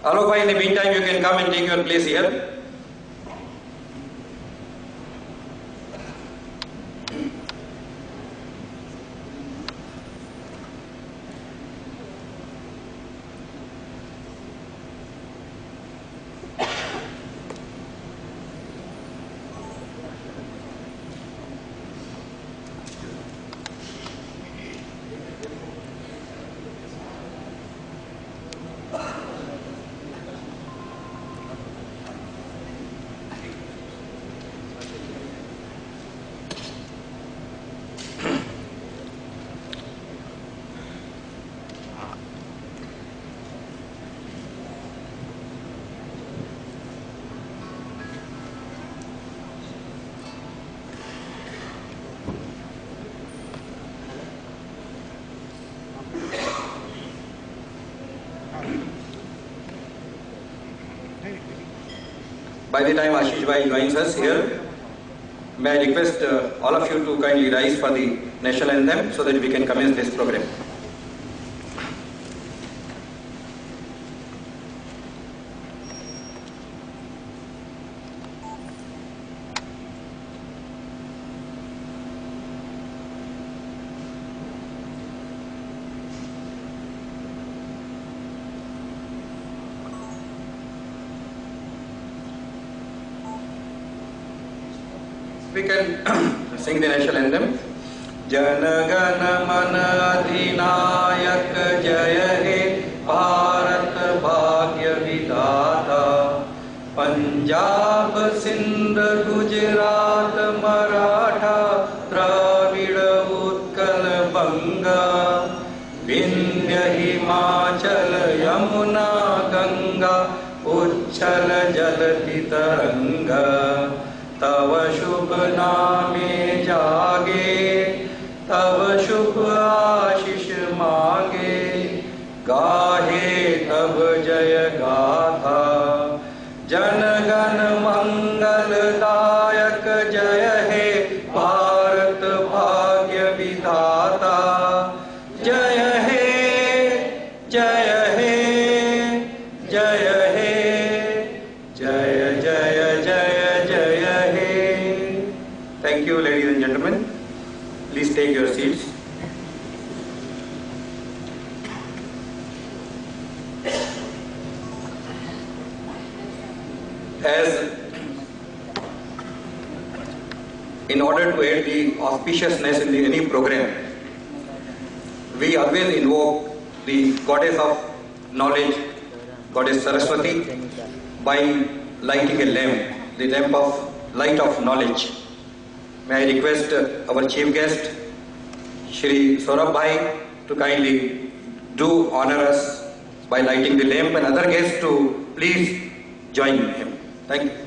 Alok, in the meantime, you can come and take your place here. By the time Ashish Bhai joins us here, may I request all of you to kindly rise for the national anthem so that we can commence this program. We can sing the national anthem. Jana Gana Mana Adhinayak Jaya He Bharat Bhagya Vidhata Punjab Sindh Gujarat Maratha Dravida Utkal Banga Vindhya Himachal Yamuna Ganga Uchchal Jalati Taranga तव शुभ नामे जागे तव शुभ आशीष मागे गाहे तब जय गाथा जन गण मंगलदायक जय हे भारत भाग्य विधाता जय हे जय हे जय हे जय जय जय Thank you, ladies and gentlemen. Please take your seats. As in order to aid the auspiciousness in any program, we always invoke the goddess of knowledge, goddess Saraswati, by lighting a lamp, the lamp of light of knowledge. May I request our chief guest, Shri Saurabh to kindly do honor us by lighting the lamp, and other guests to please join him. Thank you.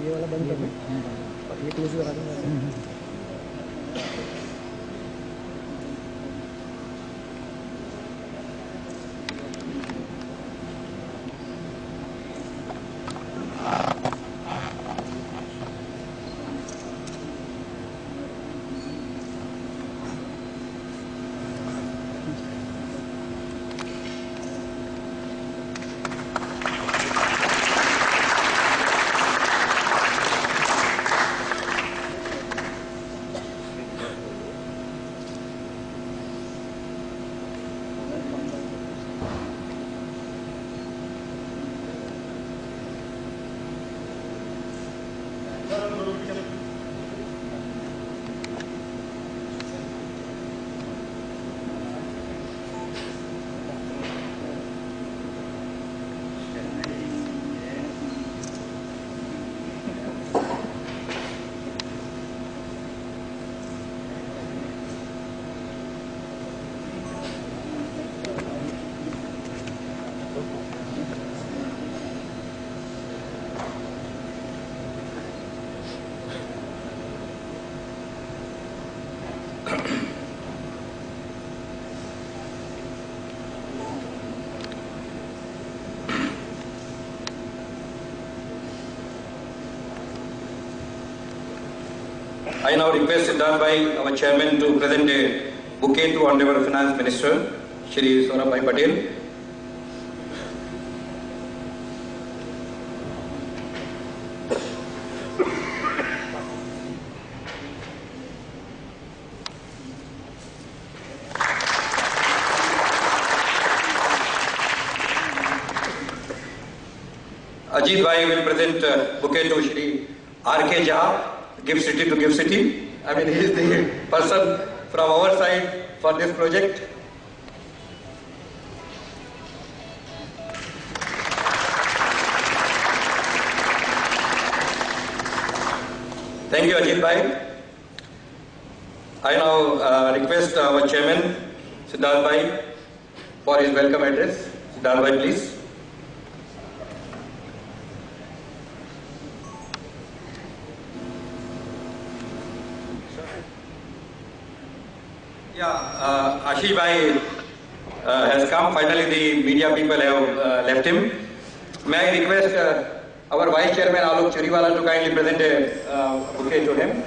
ये वाला बंद करना ये close करा दूंगा I now request Siddharth Bhai, our chairman, to present a bouquet to Honorable Finance Minister, Shri Saurabh Patel. Ajit Bhai will present bouquet to Shri R.K. Jha, Gift City to Gift City. I mean, he is the person from our side for this project. Thank you, Ajit Bhai. I now request our chairman, Siddharth Bhai, for his welcome address. Siddharth Bhai, please. Yeah, Ashish Bhai has come. Finally, the media people have left him. May I request our Vice Chairman Alok Churiwala to kindly present a bouquet to him.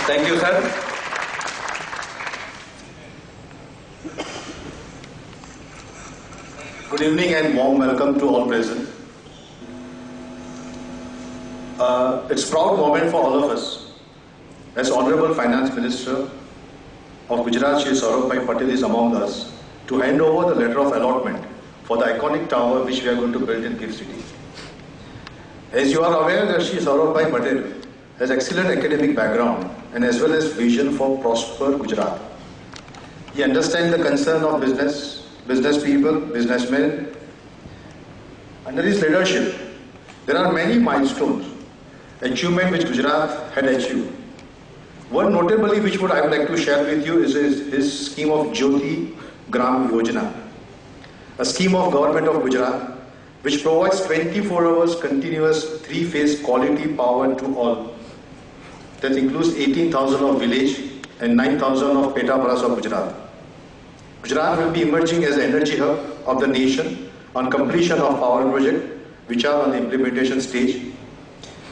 Thank you, sir. Good evening and warm welcome to all present. It's a proud moment for all of us. As Honorable Finance Minister of Gujarat, Shri Saurabh Patel is among us to hand over the letter of allotment for the iconic tower which we are going to build in Gift City. As you are aware that Shri Saurabh Patel has excellent academic background and as well as vision for prosper Gujarat. He understands the concern of business people, businessmen. Under his leadership, there are many milestones, achievements which Gujarat had achieved. One notably which I would like to share with you is his scheme of Jyoti Gram Yojana, a scheme of government of Gujarat which provides 24 hours continuous three-phase quality power to all. That includes 18,000 of village and 9,000 of Petaparas of Gujarat. Gujarat will be emerging as an energy hub of the nation on completion of power projects which are on the implementation stage.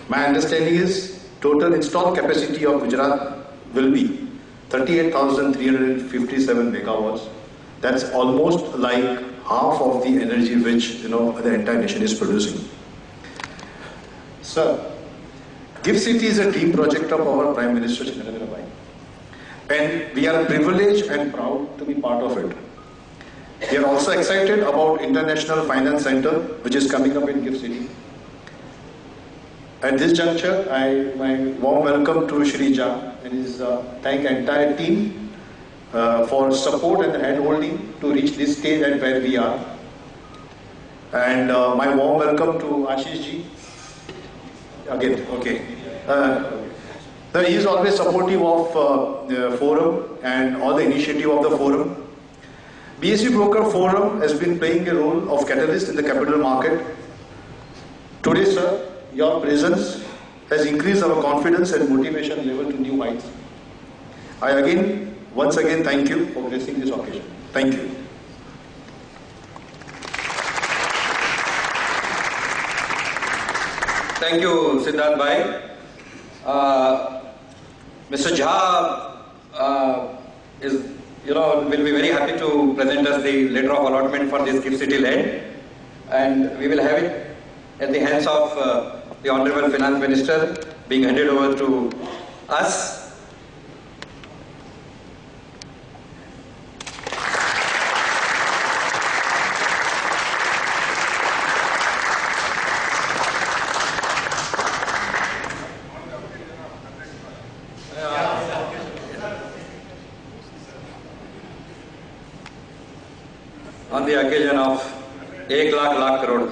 My understanding is total installed capacity of Gujarat will be 38,357 megawatts. That's almost like half of the energy which the entire nation is producing. Sir, Gift City is a dream project of our Prime Minister Shri Narendra Bhai, and we are privileged and proud to be part of it. We are also excited about International Finance Center which is coming up in Gift City. At this juncture, my warm welcome to Shri Jha and his thank entire team for support and hand-holding to reach this stage and where we are. And my warm welcome to Ashish Ji. Again, okay. He is always supportive of the forum and all the initiative of the forum. BSE Broker Forum has been playing a role of catalyst in the capital market. Today, sir, your presence has increased our confidence and motivation level to new heights. I once again thank you for gracing this occasion. Thank you. Thank you, Siddharth Bhai. Mr. Jha will be very happy to present us the letter of allotment for this Gift City land, and we will have it at the hands of the Honorable Finance Minister being handed over to us. On the occasion of 1 lakh crore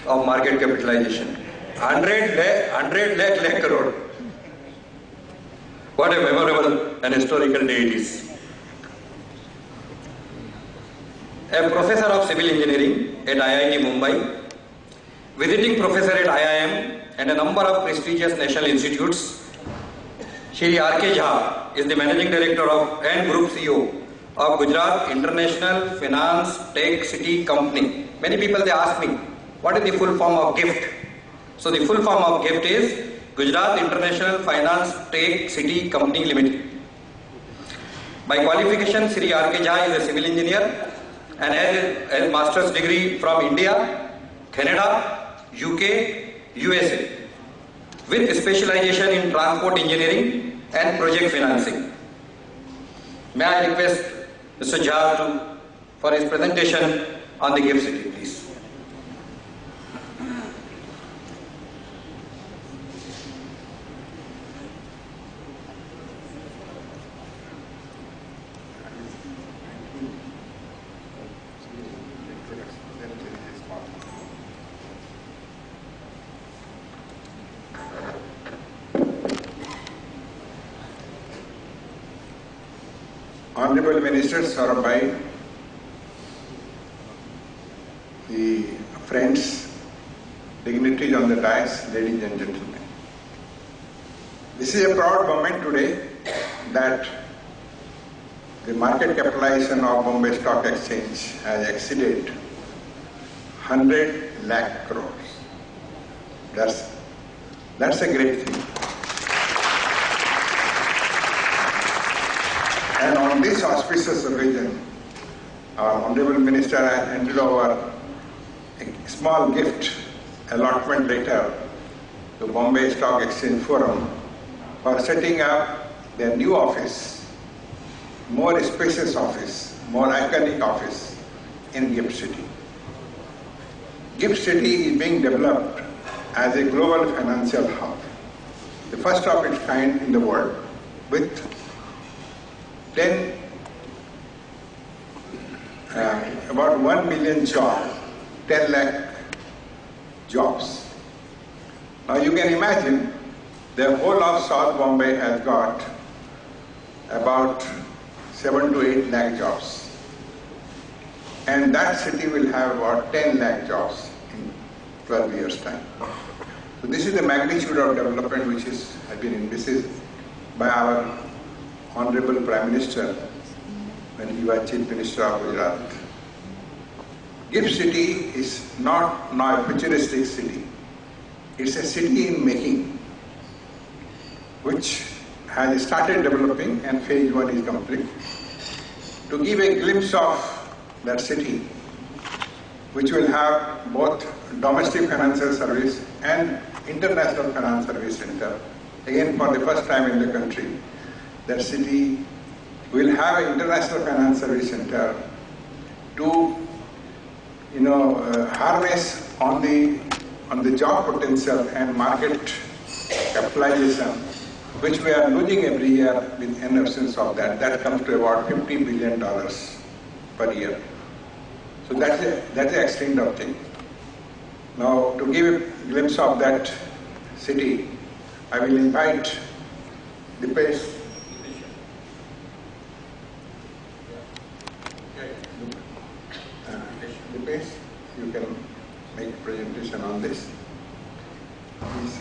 of market capitalization, 100 lakh crore. What a memorable and historical day it is. A professor of civil engineering at IIT Mumbai, visiting professor at IIM and a number of prestigious national institutes, Shri R.K. Jha is the managing director of and group CEO of Gujarat International Finance Tech City Company. Many people they ask me, what is the full form of GIFT? So the full form of GIFT is Gujarat International Finance Tech City Company Limited. By qualification, Shri R.K. Jha is a civil engineer and has a master's degree from India, Canada, UK, USA, with specialization in transport engineering and project financing. May I request Mr. Jha for his presentation on the GIFT City, please. Honorable Minister Saurabh, the friends, dignitaries on the dais, ladies and gentlemen. This is a proud moment today that the market capitalization of Bombay Stock Exchange has exceeded 100 lakh crores. That's a great thing. And on this auspicious occasion, our Honorable Minister has handed over a small gift allotment letter to Bombay Stock Exchange Forum for setting up their new office, more spacious office, more iconic office in GIFT City. GIFT City is being developed as a global financial hub, the first of its kind in the world, with about 1 million jobs, 10 lakh jobs. Now you can imagine the whole of South Bombay has got about 7 to 8 lakh jobs. And that city will have about 10 lakh jobs in 12 years' time. So this is the magnitude of development which has been envisaged by our Honorable Prime Minister when he was Chief Minister of Gujarat. GIFT City is not now a futuristic city. It's a city in making, which has started developing and phase 1 is complete. To give a glimpse of that city, which will have both domestic financial service and international finance service center, again for the first time in the country, that city will have an international finance service center to harness on the job potential and market capitalization, which we are losing every year in absence of that. That comes to about $50 billion per year. So that's the extent of thing. Now, to give a glimpse of that city, I will invite Dipesh. Dipesh, you can make a presentation on this. Please.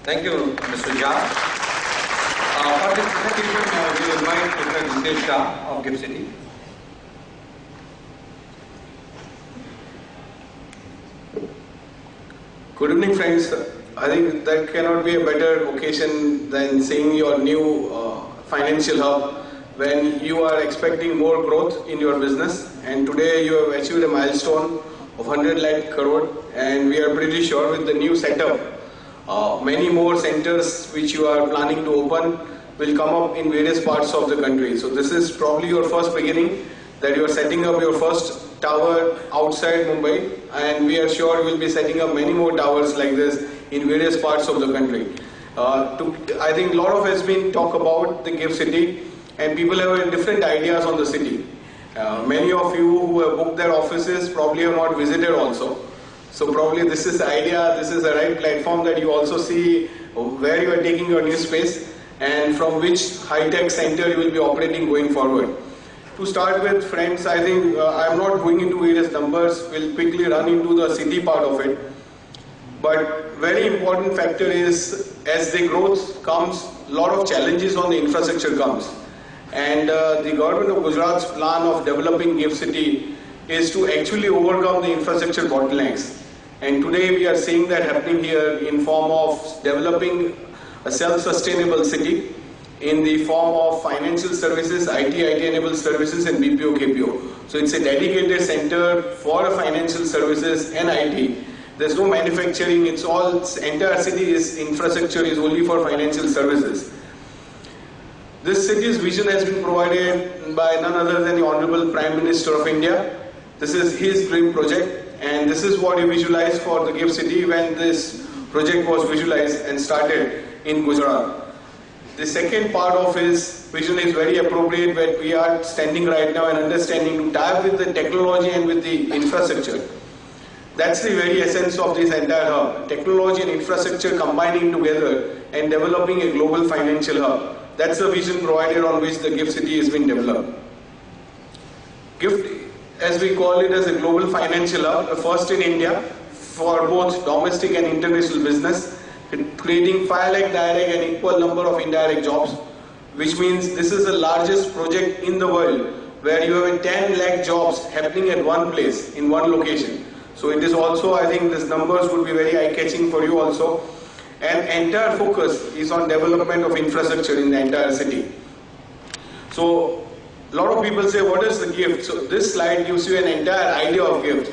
Thank you, Mr. Jha. For this presentation, we invite Mr. Dipesh Shah of GIFT City. Good evening, friends. I think that cannot be a better occasion than seeing your new financial hub when you are expecting more growth in your business. And today you have achieved a milestone of 100 lakh crore, and we are pretty sure with the new setup, many more centers which you are planning to open will come up in various parts of the country. So this is probably your first beginning, that you are setting up your first tower outside Mumbai, and we are sure you will be setting up many more towers like this in various parts of the country. I think a lot of has been talk about the GIFT City, and people have different ideas on the city. Many of you who have booked their offices probably have not visited also. So probably this is the idea, this is the right platform that you also see where you are taking your new space and from which high-tech center you will be operating going forward. To start with, friends, I think I'm not going into various numbers, we'll quickly run into the city part of it. But very important factor is, as the growth comes, a lot of challenges on the infrastructure comes. And the government of Gujarat's plan of developing GIFT City is to actually overcome the infrastructure bottlenecks. And today we are seeing that happening here in form of developing a self-sustainable city in the form of financial services, IT-enabled services and BPO, KPO. So it's a dedicated center for financial services and IT. There's no manufacturing, it's all, entire city is infrastructure is only for financial services. This city's vision has been provided by none other than the Honorable Prime Minister of India. This is his dream project. And this is what he visualized for the GIFT City when this project was visualized and started in Gujarat. The second part of his vision is very appropriate where we are standing right now and understanding to tie up with the technology and with the infrastructure. That's the very essence of this entire hub. Technology and infrastructure combining together and developing a global financial hub. That's the vision provided on which the GIFT City has been developed. GIFT, as we call it, as a global financial hub, the first in India for both domestic and international business, creating 5 lakh direct and equal number of indirect jobs, which means this is the largest project in the world where you have 10 lakh jobs happening at one place, in one location. So it is also, I think these numbers would be very eye-catching for you also. And entire focus is on development of infrastructure in the entire city. So a lot of people say, what is the GIFT? So this slide gives you an entire idea of GIFT.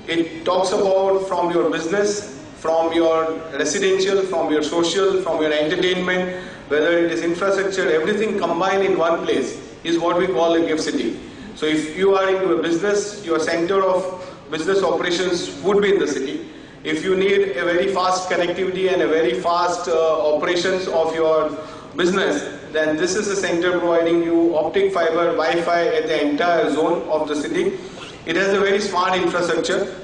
It talks about from your business, from your residential, from your social, from your entertainment, whether it is infrastructure, everything combined in one place is what we call a GIFT city. So if you are into a business, your center of business operations would be in the city. If you need a very fast connectivity and a very fast operations of your business, then this is a center providing you optic fiber, Wi-Fi at the entire zone of the city. It has a very smart infrastructure,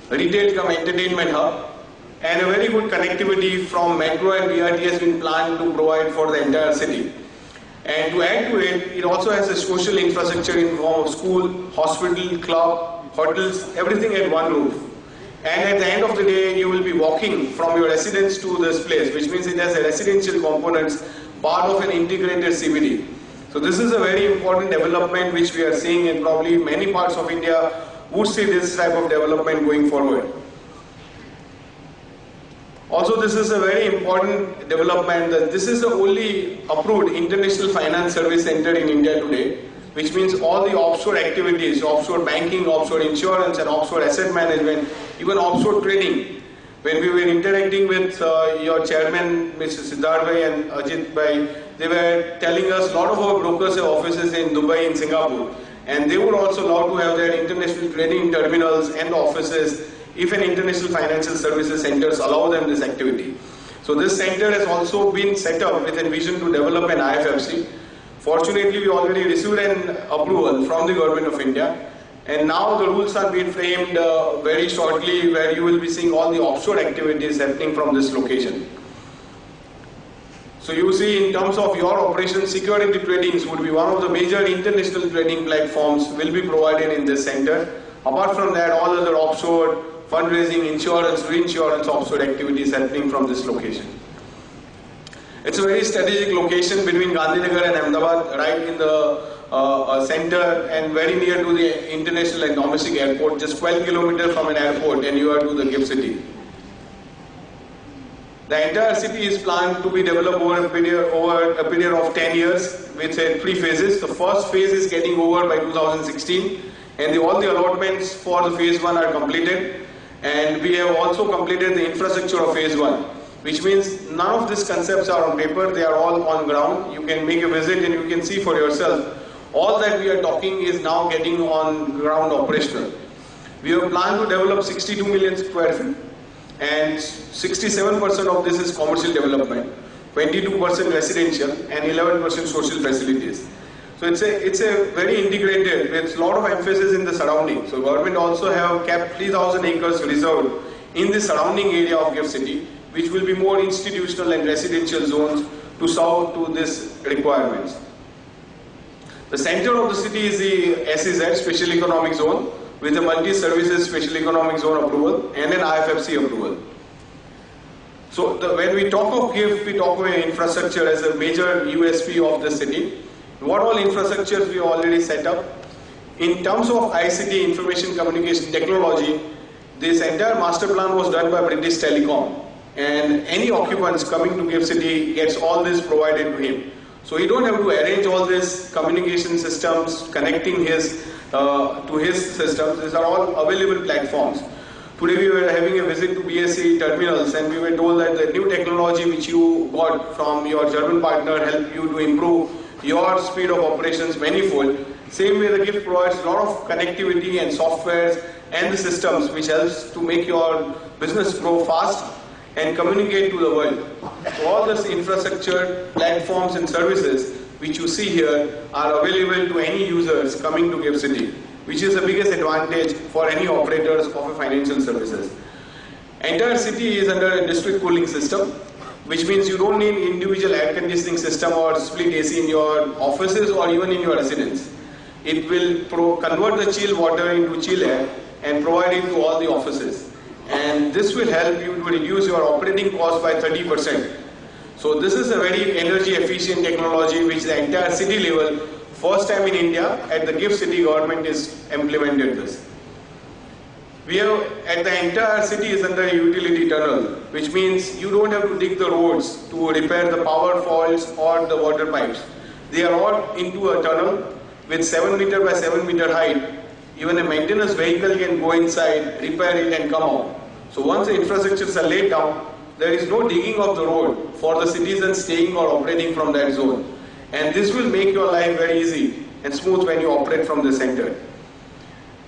retail cum entertainment hub, and a very good connectivity from metro and BRT has been planned to provide for the entire city. And to add to it, it also has a social infrastructure in form of school, hospital, club, hotels, everything at one roof. And at the end of the day, you will be walking from your residence to this place, which means it has a residential components, part of an integrated CBD. So this is a very important development which we are seeing, and probably many parts of India would see this type of development going forward. Also, this is a very important development that this is the only approved international finance service center in India today, which means all the offshore activities, offshore banking, offshore insurance and offshore asset management, even offshore trading. When we were interacting with your chairman, Mr. Siddharth Bhai and Ajit Bhai, they were telling us a lot of our brokers have offices in Dubai and Singapore, and they would also love to have their international trading terminals and offices if an international financial services centers allow them this activity. So this center has also been set up with a vision to develop an IFFC. Fortunately, we already received an approval from the Government of India, and now the rules are being framed very shortly, where you will be seeing all the offshore activities happening from this location. So you see, in terms of your operations, security tradings would be one of the major international trading platforms will be provided in this center. Apart from that, all other offshore fundraising, insurance, reinsurance offshore activities happening from this location. It's a very strategic location between Gandhinagar and Ahmedabad, right in the center and very near to the international and domestic airport, just 12 kilometers from an airport, and you are to the GIFT City. The entire city is planned to be developed over a period of 10 years with 3 phases. The first phase is getting over by 2016, and all the allotments for the phase 1 are completed, and we have also completed the infrastructure of phase 1, which means none of these concepts are on paper, they are all on ground. You can make a visit and you can see for yourself. All that we are talking is now getting on ground operational. We have planned to develop 62 million square feet, and 67% of this is commercial development, 22% residential and 11% social facilities. So it's a very integrated with a lot of emphasis in the surrounding. So government also have kept 3,000 acres reserved in the surrounding area of GIFT City, which will be more institutional and residential zones to serve to these requirements. The center of the city is the SEZ, Special Economic Zone, with a multi-services Special Economic Zone approval and an IFFC approval. So when we talk of GIFT, we talk of infrastructure as a major USP of the city. What all infrastructures we already set up. In terms of ICT, information communication technology, This entire master plan was done by British Telecom, and any occupants coming to GIFT City gets all this provided to him. So he don't have to arrange all these communication systems, connecting his to his systems. These are all available platforms. Today we were having a visit to BSE terminals, and we were told that the new technology which you got from your German partner helped you to improve your speed of operations manifold. Same way the GIFT provides a lot of connectivity and softwares and the systems which helps to make your business grow fast and communicate to the world. So all this infrastructure, platforms and services which you see here are available to any users coming to GIFT City, which is the biggest advantage for any operators of a financial services. Entire city is under a district cooling system, which means you don't need individual air conditioning system or split AC in your offices or even in your residence. It will convert the chill water into chill air and provide it to all the offices. And this will help you to reduce your operating cost by 30%. So this is a very energy efficient technology which the entire city level, first time in India, at the GIFT City government is implemented this. We have, at the entire city is under a utility tunnel, which means you don't have to dig the roads to repair the power faults or the water pipes. They are all into a tunnel with 7 meter by 7 meter height. Even a maintenance vehicle can go inside, repair it and come out. So once the infrastructures are laid down, there is no digging of the road for the citizens staying or operating from that zone. And this will make your life very easy and smooth when you operate from the center.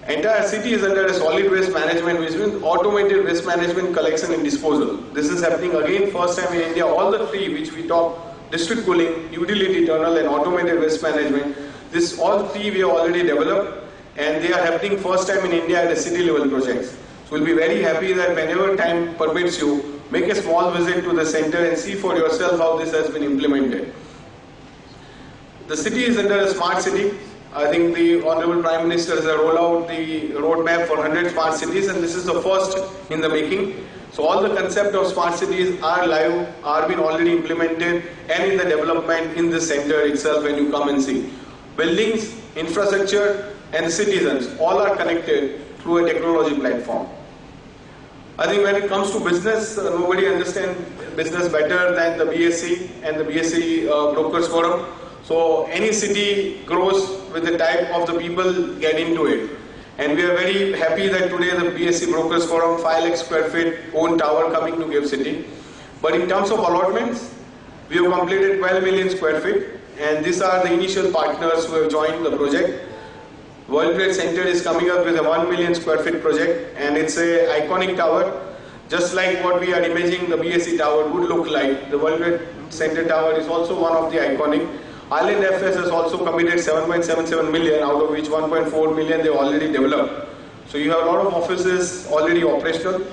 Entire city is under a solid waste management, which means automated waste management, collection and disposal. This is happening again first time in India. All the three which we talk, district cooling, utility tunnel and automated waste management, this all three we have already developed, and they are happening first time in India at the city level projects. So we'll be very happy that whenever time permits you, make a small visit to the center and see for yourself how this has been implemented. The city is under a smart city. I think the Honorable Prime Minister has rolled out the roadmap for 100 smart cities, and this is the first in the making. So all the concept of smart cities are live, are being already implemented and in the development in the center itself when you come and see. Buildings, infrastructure and the citizens all are connected through a technology platform. I think when it comes to business, nobody understands business better than the BSE and the BSE Brokers Forum. So any city grows with the type of the people get into it. And we are very happy that today the BSE Brokers Forum 5 lakh square feet own tower coming to GIFT City. But in terms of allotments, we have completed 12 million square feet, and these are the initial partners who have joined the project. World Trade Center is coming up with a 1 million square feet project, and it's an iconic tower. Just like what we are imagining the BSE tower would look like, the World Trade Center tower is also one of the iconic. Island FS has also committed 7.77 million, out of which 1.4 million they already developed. So you have a lot of offices already operational.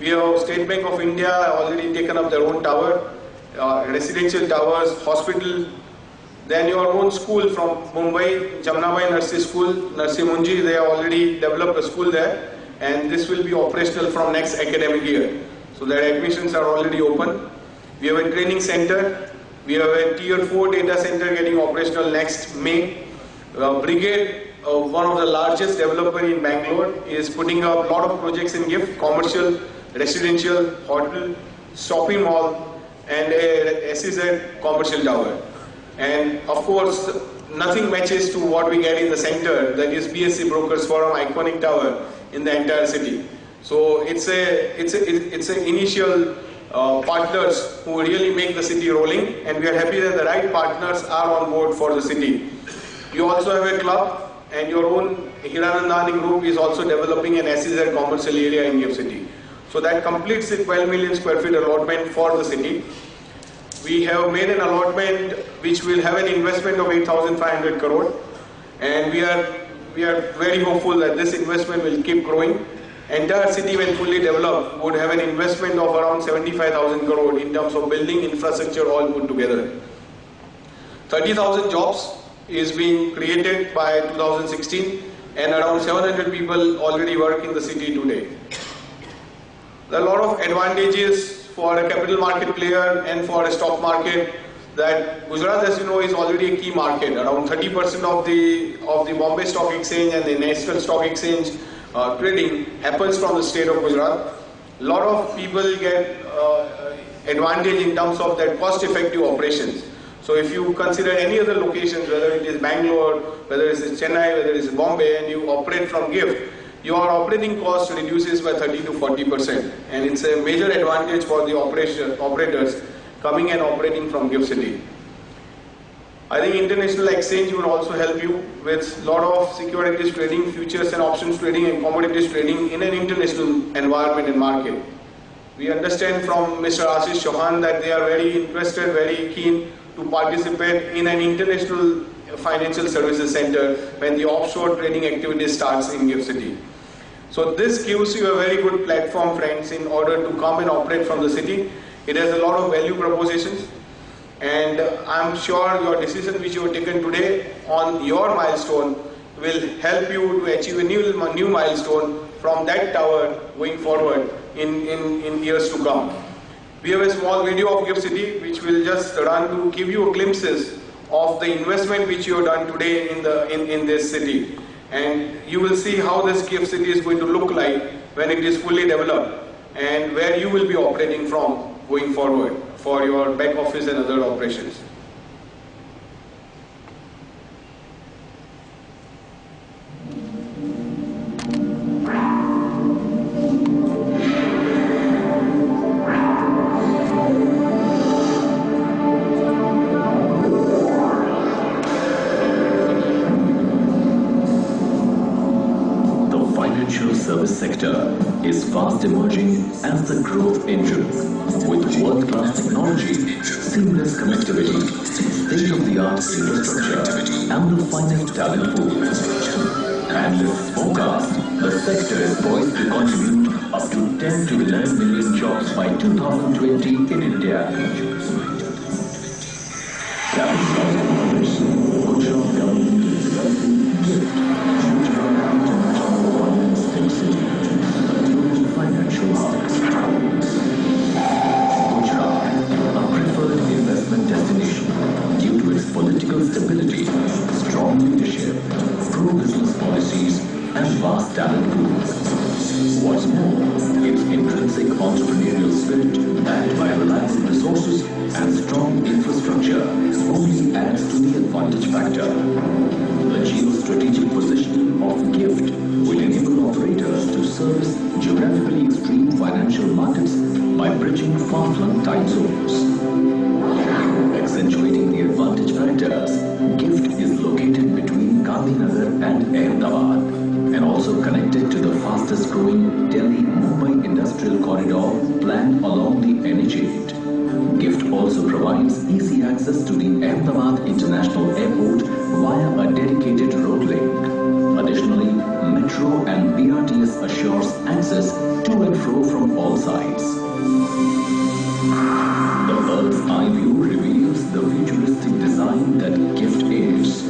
We have State Bank of India already taken up their own tower, residential towers, hospital. Then your own school from Mumbai, Jamnabai Nursery School, Nursery Munji, they have already developed a school there, and this will be operational from next academic year. So their admissions are already open. We have a training center. We have a Tier 4 data center getting operational next May. Brigade, one of the largest developer in Bangalore, is putting up a lot of projects in GIFT, commercial, residential, hotel, shopping mall, and a SEZ commercial tower. And of course, nothing matches to what we get in the center, that is BSE Brokers Forum iconic tower in the entire city. So it's an initial partners who really make the city rolling, and we are happy that the right partners are on board for the city. You also have a club, and your own Hiranandani group is also developing an SEZ commercial area in GIFT City. So that completes the 12 million square feet allotment for the city. We have made an allotment which will have an investment of 8,500 crore, and we are very hopeful that this investment will keep growing. Entire city, when fully developed, would have an investment of around 75,000 crore in terms of building infrastructure all put together. 30,000 jobs is being created by 2016, and around 700 people already work in the city today. There are a lot of advantages for a capital market player and for a stock market, that Gujarat, as you know, is already a key market. Around 30% of the Bombay Stock Exchange and the National Stock Exchange trading happens from the state of Gujarat. A lot of people get advantage in terms of their cost-effective operations. So if you consider any other locations, whether it is Bangalore, whether it is Chennai, whether it is Bombay, and you operate from GIFT, your operating cost reduces by 30 to 40%, and it's a major advantage for the operators coming and operating from GIFT City. I think international exchange will also help you with a lot of securities trading, futures and options trading and commodities trading in an international environment and market. We understand from Mr. Ashish Chauhan that they are very interested, very keen to participate in an international financial services center when the offshore trading activity starts in GIFT City. So this gives you a very good platform, friends, in order to come and operate from the city. It has a lot of value propositions. And I'm sure your decision which you have taken today on your milestone will help you to achieve a new milestone from that tower going forward in years to come. We have a small video of GIFT City which will just run to give you glimpses of the investment which you have done today in this city. And you will see how this GIFT City is going to look like when it is fully developed and where you will be operating from going forward for your back office and other operations. The financial service sector is fast emerging as the growth engine, with world-class technology, seamless connectivity, state-of-the-art infrastructure, and the finest talent pool. And its forecast, the sector is poised to contribute up to 10 to 11 million jobs by 2020 in India. Capitalizing on this, Gujarat government is developing GIFT, Gujarat International Finance Tech City, a global financial hub. Gujarat, a preferred investment destination due to its political stability, strong leadership, pro-business policies, and vast talent pool. What's more, its intrinsic entrepreneurial spirit, backed by reliable resources and strong infrastructure, only adds to the advantage factor. The geostrategic positioning of GIFT will enable operators to service geographically extreme financial markets by bridging far-flung time zones. Accentuating the advantage factors, GIFT is located between Gandhinagar and Ahmedabad, and also connected to the fastest growing Delhi-Mumbai industrial corridor planned along the NH8. GIFT also provides easy access to the Ahmedabad International Airport via a dedicated road link. Additionally, Metro and BRTS assures access to and fro from all sides. The bird's eye view reveals the futuristic design that GIFT is.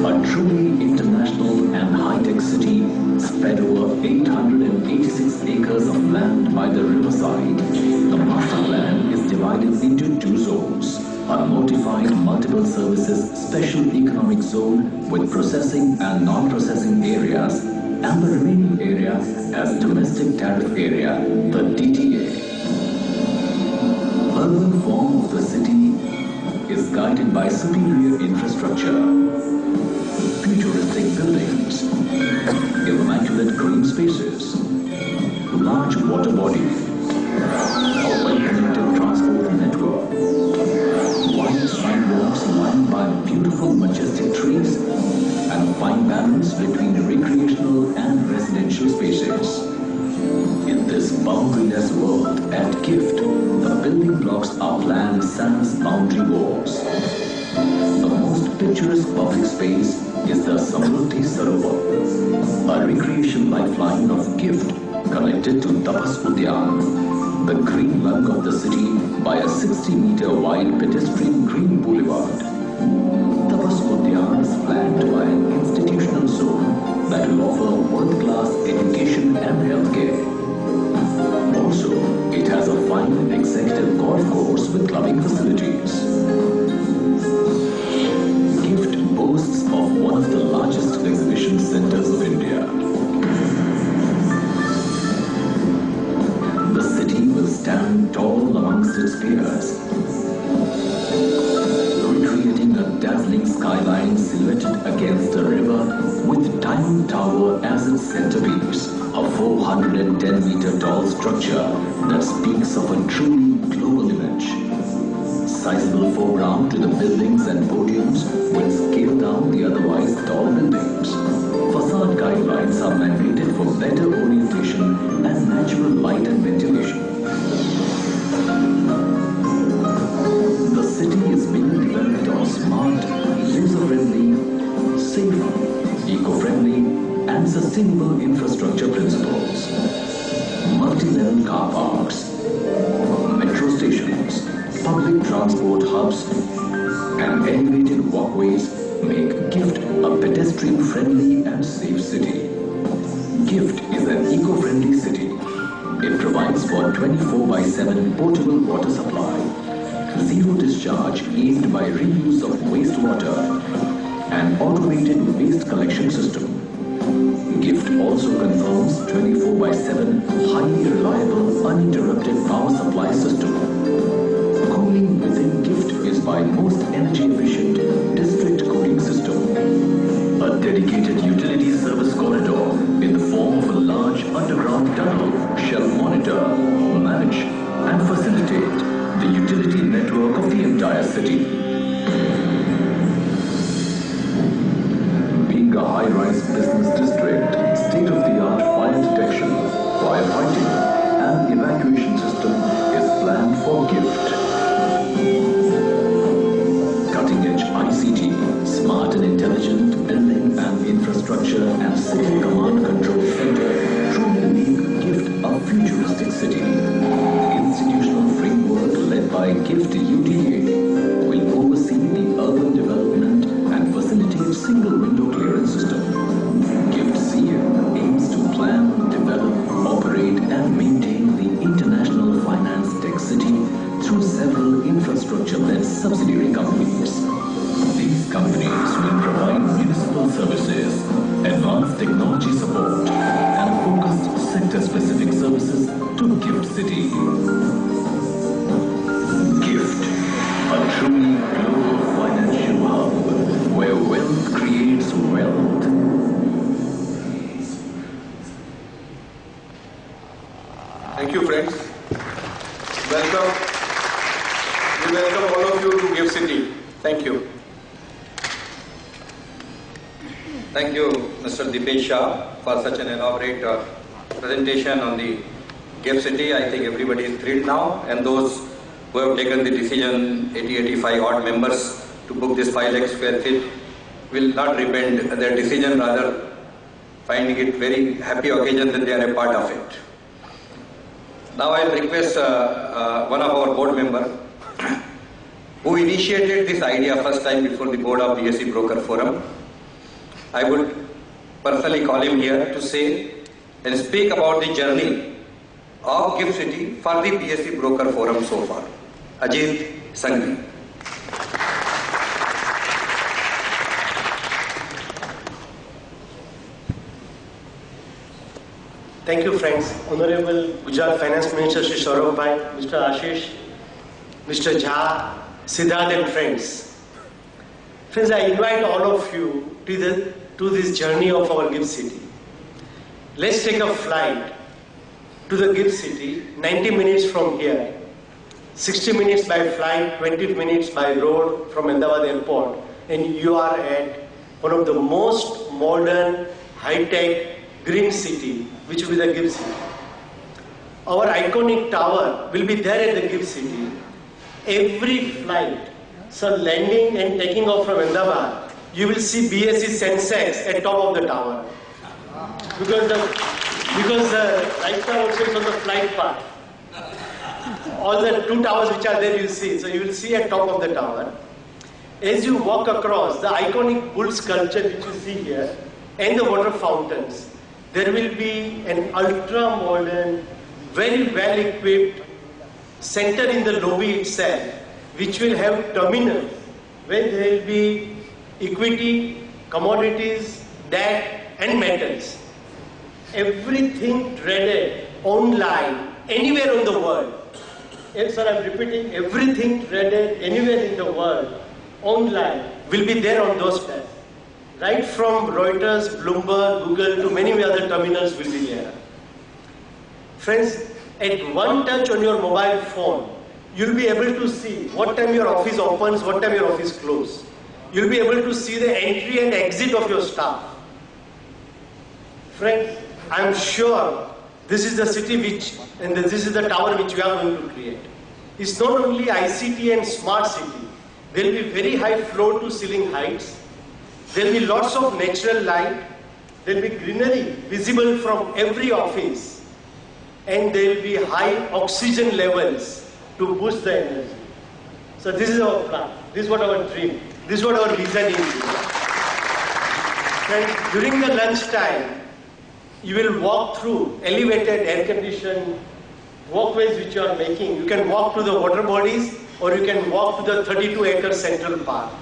A truly international and high-tech city spread over 886 acres of land by the riverside. The master plan is divided into two zones: a notified multiple services special economic zone with processing and non-processing areas, and the remaining area as domestic tariff area, the DTA. Urban form of the city is guided by superior infrastructure, futuristic buildings, immaculate green spaces, large water bodies, a well-connected transport network, wide sidewalks lined by beautiful majestic trees, and a fine balance between recreational and residential spaces. In this boundaryless world at GIFT, the building blocks are planned sans boundary walls. The most picturesque public space is the Saurabh, a recreation lifeline of GIFT connected to Tapas Udyan, the green lung of the city, by a 60-meter wide pedestrian green boulevard. Tapas Udyan is flanked by an institutional zone that will offer world-class education and healthcare. Also, it has a fine executive golf course with clubbing facilities. GIFT boasts of one of the largest exhibition centers of India. dazzling skyline silhouetted against the river with Diamond Tower as its centerpiece, a 410-meter tall structure that speaks of a truly global image. Sizable foreground to the buildings and podiums will scale down the otherwise tall buildings. Facade guidelines are mandated for better orientation and natural light and ventilation. The city is being developed on smart, user-friendly, safe, eco-friendly and sustainable infrastructure principles. Multi-level car parks, metro stations, public transport hubs and elevated walkways make GIFT a pedestrian-friendly and safe city. GIFT is an eco-friendly city. It provides for 24/7 portable water supply, zero discharge aimed by reuse of wastewater, and automated waste collection system. GIFT also confirms 24/7 highly reliable uninterrupted power supply system. Cooling within GIFT is by most energy efficient district cooling system. A dedicated utility service corridor in the form of a large underground tunnel shall monitor, manage and facilitate the utility network of the entire city. Being a high-rise business district, state-of-the-art fire detection, firefighting and evacuation system is planned for GIFT. Cutting-edge ICT, smart and intelligent building and infrastructure and city command control center truly make GIFT a futuristic city. Institutional framework led by GIFT UDA will oversee the urban development and facilitate single window clearance system. GIFT CM aims to plan, develop, operate and maintain the international finance tech city through several infrastructure-led subsidiary companies. These companies will provide municipal services, advanced technology support and focused sector-specific services to GIFT City. GIFT, a truly global financial hub where wealth creates wealth. Thank you, friends. Welcome. We welcome all of you to GIFT City. Thank you. Thank you, Mr. Dipesh Shah, for such an elaborate presentation on the GIFT City. I think everybody is thrilled now, and those who have taken the decision, 85 odd members, to book this 5 lakh square feet, will not repent their decision, rather finding it very happy occasion that they are a part of it. Now I will request one of our board members who initiated this idea first time before the board of BSE Broker Forum. I would personally call him here to say and speak about the journey of GIFT City for the BSE Broker Forum so far. Ajit Sanghi. Thank you, friends. Honorable Gujarat Finance Minister Shri Saurabh, Mr. Ashish, Mr. Jha, Siddharth and friends. Friends, I invite all of you to this journey of our GIFT City. Let's take a flight to the GIFT City, 90 minutes from here, 60 minutes by flight, 20 minutes by road from Ahmedabad airport, and you are at one of the most modern, high-tech, green city, which will be the GIFT City. Our iconic tower will be there at the GIFT City. Every flight, so landing and taking off from Ahmedabad, you will see BSE Sensex at top of the tower. Because the right tower also is on the flight path. All the 2 towers which are there you will see. So you will see at top of the tower. As you walk across, the iconic bull sculpture which you see here and the water fountains, there will be an ultra-modern, very well-equipped center in the lobby itself, which will have terminals where there will be equity, commodities, debt and metals. Everything traded online, anywhere in the world. Yes, sir, I'm repeating, everything traded anywhere in the world, online, will be there on those tabs. Right from Reuters, Bloomberg, Google to many other terminals will be there. Friends, at one touch on your mobile phone, you'll be able to see what time your office opens, what time your office closes. You'll be able to see the entry and exit of your staff. Friends, I'm sure this is the city and this is the tower which we are going to create. It's not only ICT and smart city. There will be very high floor to ceiling heights. There will be lots of natural light. There will be greenery visible from every office. And there will be high oxygen levels to boost the energy. So this is our plan. This is what our dream. This is what our vision is. Friends, during the lunchtime, you will walk through elevated air-conditioned walkways which you are making. You can walk to the water bodies or you can walk to the 32-acre central park.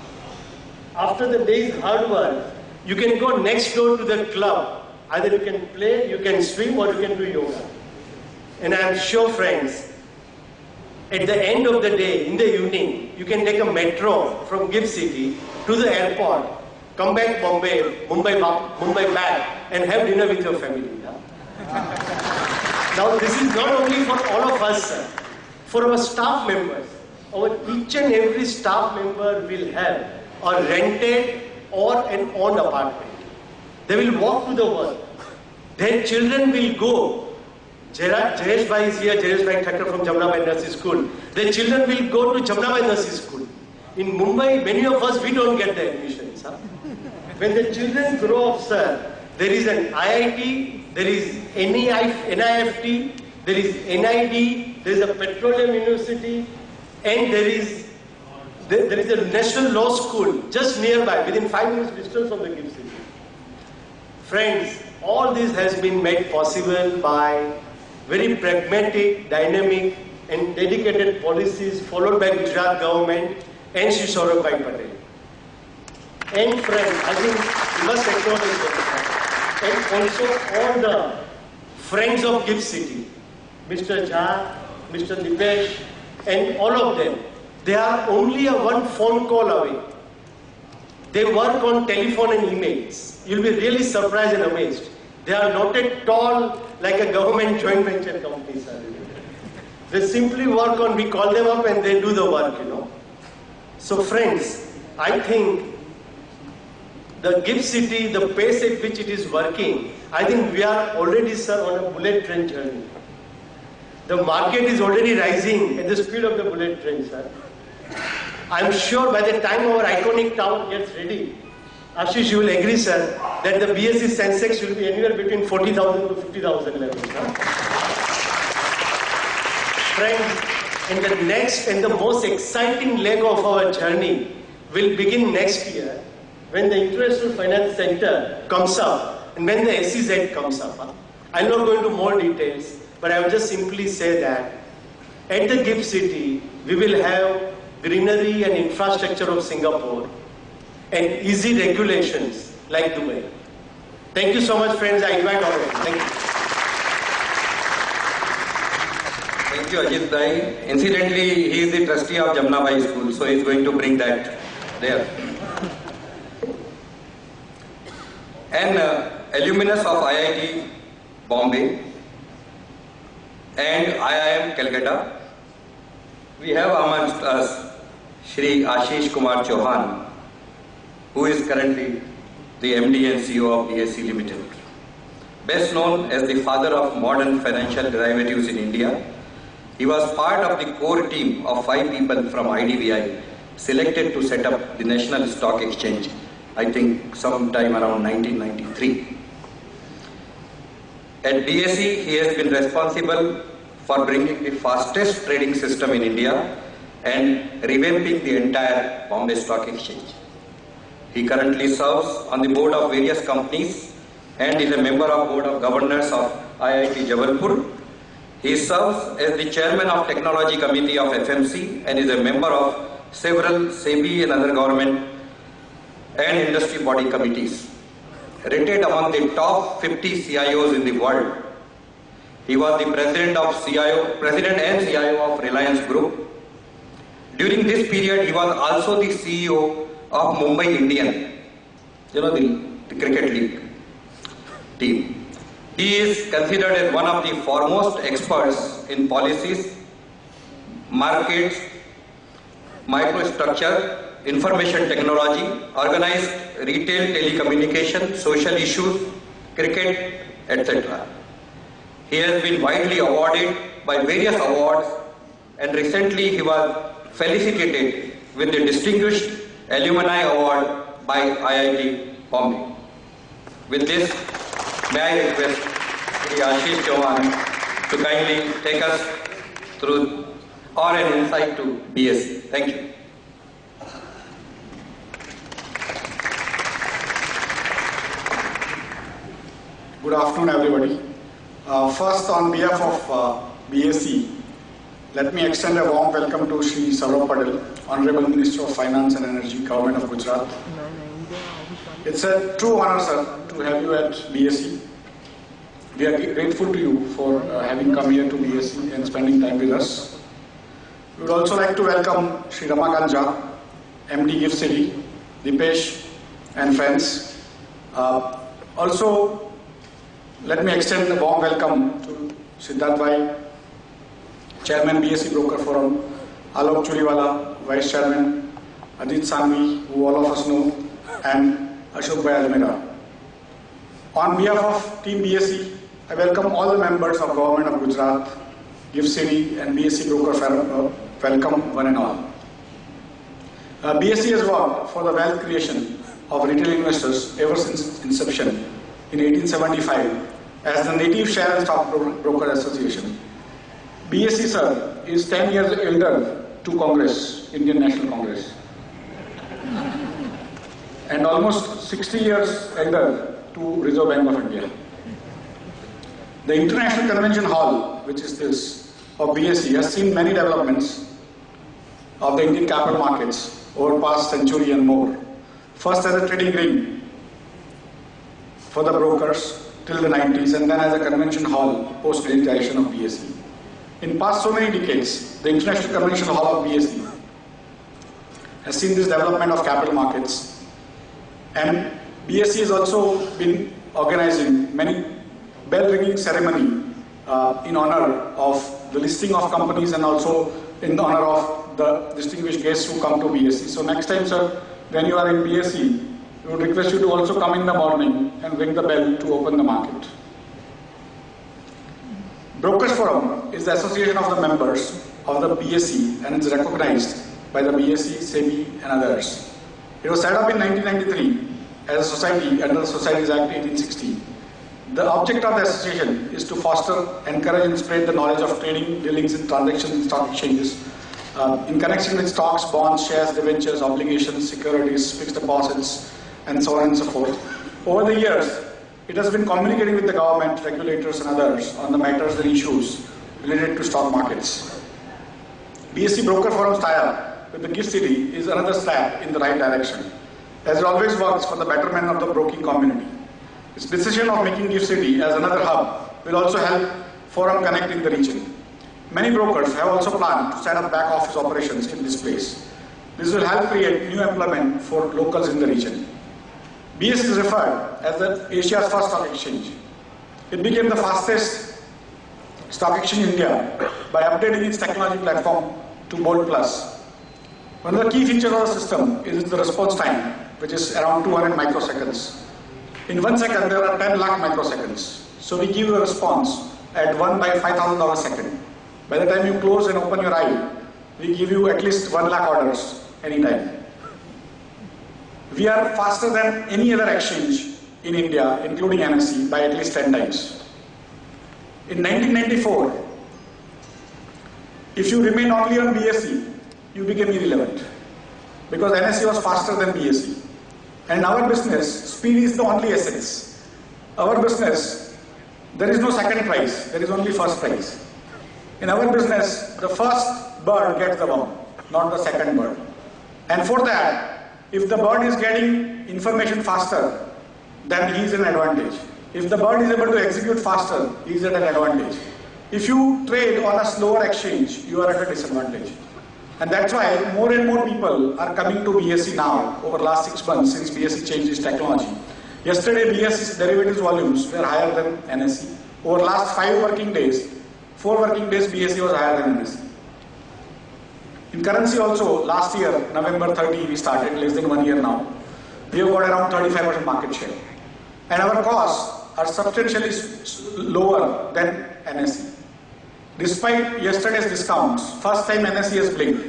After the day's hard work, you can go next door to the club. Either you can play, you can swim, or you can do yoga. And I am sure, friends, at the end of the day, in the evening, you can take a metro from Gift City to the airport, come back Mumbai back, and have dinner with your family. Now, this is not only for all of us, sir. For our staff members, each and every staff member will have a rented or an owned apartment. They will walk to the work. Their children will go. Jayesh Bhai is here, Jayesh Bhai Thakkar from Jamnabai Nursery School. Their children will go to Jamnabai Nursery School. In Mumbai, many of us, we don't get the admissions. Huh? When the children grow up, sir, there is an IIT, there is NIFT, there is NID, there is a petroleum university, and there is a national law school just nearby, within 5 minutes distance from the Gift City. Friends, all this has been made possible by very pragmatic, dynamic, and dedicated policies followed by Gujarat government and Shri Saurabh Patel. And friends, I think we must acknowledge that. And also all the friends of Gift City, Mr. Jha, Mr. Dipesh, and all of them, they are only one phone call away. They work on telephone and emails. You'll be really surprised and amazed. They are not at all like a government joint venture company, sir. They simply work on, we call them up and they do the work, So friends, I think the Gift City, the pace at which it is working, I think we are already, sir, on a bullet train journey. The market is already rising at the speed of the bullet train, sir. I'm sure by the time our iconic town gets ready, Ashish, you will agree, sir, that the BSE Sensex will be anywhere between 40,000 to 50,000 levels. Friends, and the next and the most exciting leg of our journey will begin next year when the International Finance Center comes up and when the SEZ comes up. I'm not going into more details, but I will just simply say that at the Gift City, we will have greenery and infrastructure of Singapore and easy regulations like Dubai. Thank you so much, friends. I invite all of you. Thank you. Thank you, Ajit Bhai. Incidentally, he is the trustee of Jamnabai School, so he is going to bring that there. An alumnus of IIT Bombay and IIM Calcutta, we have amongst us Shri Ashish Kumar Chauhan, who is currently the MD and CEO of BSE Limited. Best known as the father of modern financial derivatives in India, he was part of the core team of 5 people from IDBI selected to set up the National Stock Exchange, I think sometime around 1993. At BSE, he has been responsible for bringing the fastest trading system in India and revamping the entire Bombay Stock Exchange. He currently serves on the board of various companies and is a member of Board of Governors of IIT Jabalpur. He serves as the chairman of Technology Committee of FMC and is a member of several SEBI and other government and industry body committees. Rated among the top 50 CIOs in the world, he was the president and CIO of Reliance Group. During this period, he was also the CEO of Mumbai Indian, the cricket league team. He is considered as one of the foremost experts in policies, markets, microstructure, information technology, organized retail telecommunication, social issues, cricket, etc. He has been widely awarded by various awards, and recently he was felicitated with the Distinguished Alumni Award by IIT Bombay. With this, may I request Shri Ashish Chauhan to kindly take us through or an insight to BSc. Thank you. Good afternoon, everybody. First, on behalf of BSc, let me extend a warm welcome to Shri Saurabh Patel, Honorable Minister of Finance and Energy, Government of Gujarat. It's a true honor, sir, to have you at BSc. We are grateful to you for having come here to BSc and spending time with us. We would also like to welcome Shri Ramakant Jha, MD Gift City, Dipesh and friends. Also, let me extend a warm welcome to Siddharth Bhai, Chairman BSc Broker Forum, Alok Churiwala, Vice Chairman, Ajit Sangvi, who all of us know, and Ashok Bhai Ajmera. On behalf of Team BSc, I welcome all the members of Government of Gujarat, Gift City and BSc Broker Forum. Welcome one and all. BSc has worked for the wealth creation of retail investors ever since its inception in 1875 as the Native Share and Stock Broker Association. BSc, sir, is 10 years elder to Congress, Indian National Congress, and almost 60 years elder to Reserve Bank of India. The International Convention Hall, which is this, of BSc, has seen many developments of the Indian capital markets over the past century and more. First as a trading ring for the brokers till the 90s, and then as a convention hall post-digitization of BSc. In past so many decades, the International Convention Hall of BSc has seen this development of capital markets, and BSc has also been organizing many bell-ringing ceremony in honor of the listing of companies and also in honor of the distinguished guests who come to BSc. So next time, sir, when you are in BSc, we would request you to also come in the morning and ring the bell to open the market. Brokers Forum is the association of the members of the BSc and is recognized by the BSc, SEBI and others. It was set up in 1993 as a society under the Societies Act 1860. The object of the association is to foster, encourage and spread the knowledge of trading, dealings and transactions in stock exchanges in connection with stocks, bonds, shares, debentures, obligations, securities, fixed deposits and so on and so forth. Over the years, it has been communicating with the government, regulators and others on the matters and issues related to stock markets. BSc Broker Forum's tie-up with the Gift City is another step in the right direction, as it always works for the betterment of the broking community. Its decision of making Gift City as another hub will also help Forum connect in the region. Many brokers have also planned to set up back office operations in this place. This will help create new employment for locals in the region. BSc is referred as the Asia's first stock exchange. It became the fastest stock exchange in India by updating its technology platform to Bolt Plus. One of the key features of the system is the response time, which is around 200 microseconds. In 1 second, there are 10 lakh microseconds. So we give you a response at 1 by 5,000 a second. By the time you close and open your eye, we give you at least 1 lakh orders anytime. We are faster than any other exchange in India, including NSE, by at least 10 times. In 1994, if you remain only on BSc, you became irrelevant, because NSE was faster than BSc. And in our business, speed is the only essence. Our business, there is no second prize, there is only first prize. In our business, the first bird gets the worm, not the second bird. And for that, if the bird is getting information faster, then he is an advantage. If the bird is able to execute faster, he is at an advantage. If you trade on a slower exchange, you are at a disadvantage. And that's why more and more people are coming to BSE now over the last 6 months since BSE changed its technology. Yesterday BSE's derivatives volumes were higher than NSE. Over the last 4 working days, BSE was higher than NSE. In currency also, last year, November 30, we started, less than 1 year now. We have got around 35% market share. And our costs are substantially lower than NSE. Despite yesterday's discounts, first time NSE has blinked.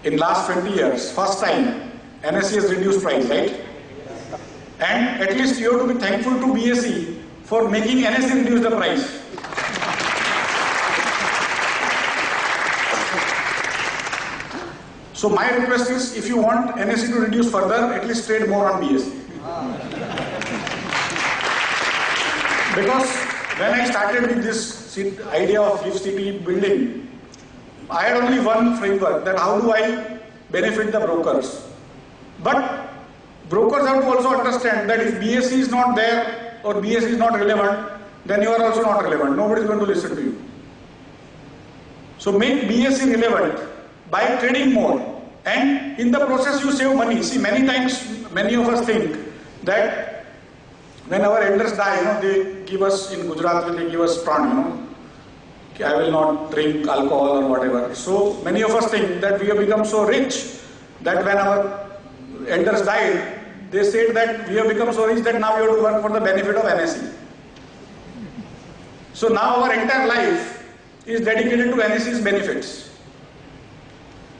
In last 20 years, first time NSE has reduced price, right? And at least you have to be thankful to BSE for making NSE reduce the price. So my request is, if you want NSE to reduce further, at least trade more on BSE. Because when I started with this idea of GIFT City building, I had only one framework, that how do I benefit the brokers. But brokers have to also understand that if BSE is not there or BSE is not relevant, then you are also not relevant. Nobody is going to listen to you. So make BSE relevant by trading more, and in the process you save money. See, many times many of us think that when our elders die, they give us, in Gujarat they give us pran, I will not drink alcohol or whatever. So many of us think that we have become so rich that when our elders died, they said that we have become so rich that now we have to work for the benefit of NSE. So now our entire life is dedicated to NSE's benefits.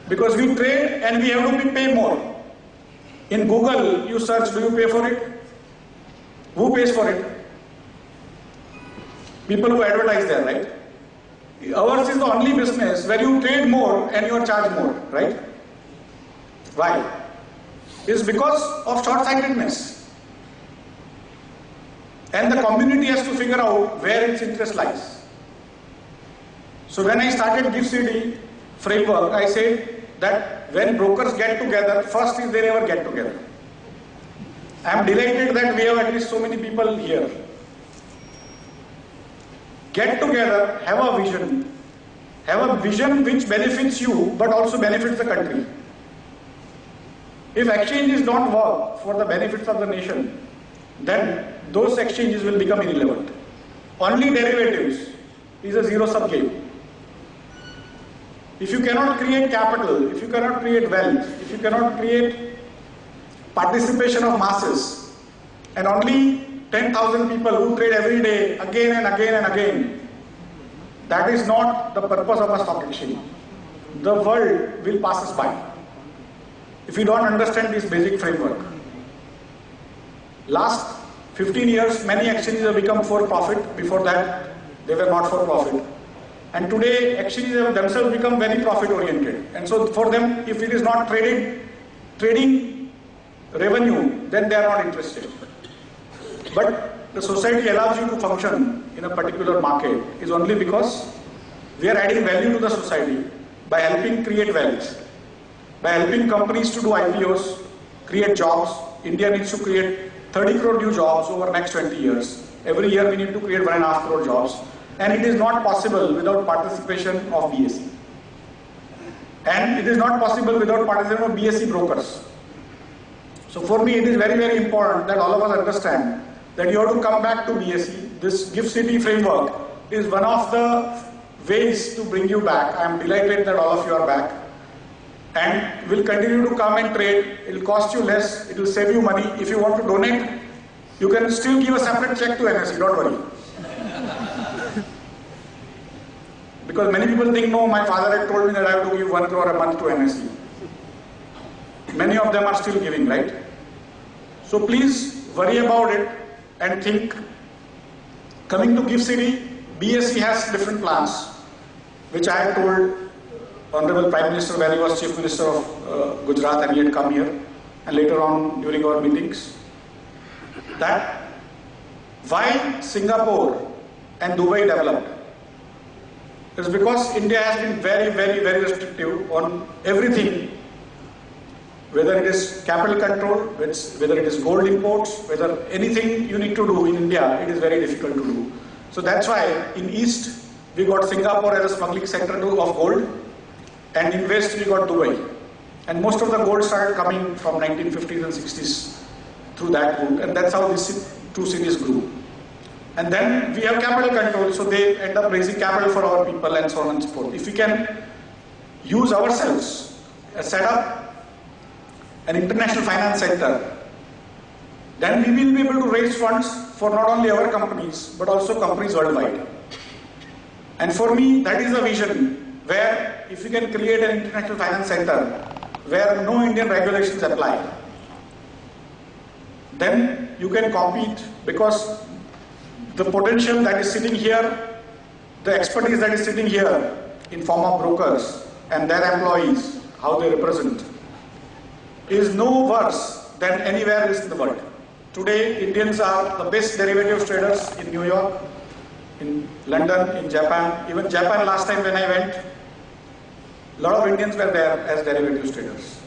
Because we trade and we have to pay more. In Google, you search, do you pay for it? Who pays for it? People who advertise there, right? Ours is the only business where you trade more and you are charged more, right? Why? It's because of short-sightedness. And the community has to figure out where its interest lies. So when I started GIFT City framework, I said that when brokers get together, first is they never get together. I am delighted that we have at least so many people here. Get together, have a vision which benefits you but also benefits the country. If exchanges don't work for the benefits of the nation, then those exchanges will become irrelevant. Only derivatives is a zero-sum game. If you cannot create capital, if you cannot create wealth, if you cannot create participation of masses, and only 10,000 people who trade every day again and again and again, that is not the purpose of a stock exchange. The world will pass us by if you don't understand this basic framework. Last 15 years, many exchanges have become for profit. Before that, they were not for profit. And today, exchanges have themselves become very profit oriented. And so for them, if it is not trading revenue, then they are not interested. But the society allows you to function in a particular market is only because we are adding value to the society by helping create wealth, by helping companies to do IPOs, create jobs. India needs to create 30 crore new jobs over the next 20 years. Every year we need to create 1.5 crore jobs. And it is not possible without participation of BSE. And it is not possible without participation of BSE brokers. So for me, it is very, very important that all of us understand that you have to come back to BSE. This GIFT City framework is one of the ways to bring you back. I am delighted that all of you are back. And will continue to come and trade. It will cost you less. It will save you money. If you want to donate, you can still give a separate check to NSE. Don't worry. Because many people think, no, my father had told me that I have to give 1 crore a month to NSE. Many of them are still giving, right? So please worry about it and think. Coming to GIFT City, BSE has different plans, which I had told Honorable Prime Minister when he was Chief Minister of Gujarat and he had come here, and later on during our meetings, that why Singapore and Dubai developed. It's because India has been very, very, very restrictive on everything, whether it is capital control, whether it is gold imports, whether anything you need to do in India, it is very difficult to do. So that's why in East, we got Singapore as a smuggling center of gold, and in west we got Dubai. And most of the gold started coming from 1950s and 60s through that route, and that's how these two cities grew. And then we have capital control, so they end up raising capital for our people and so on and so forth. If we can use ourselves, set up an international finance center, then we will be able to raise funds for not only our companies, but also companies worldwide. And for me, that is a vision where if we can create an international finance center where no Indian regulations apply, then you can compete, because the potential that is sitting here, the expertise that is sitting here in form of brokers and their employees, how they represent, is no worse than anywhere else in the world. Today, Indians are the best derivatives traders in New York, in London, in Japan. Even Japan, last time when I went, a lot of Indians were there as derivatives traders.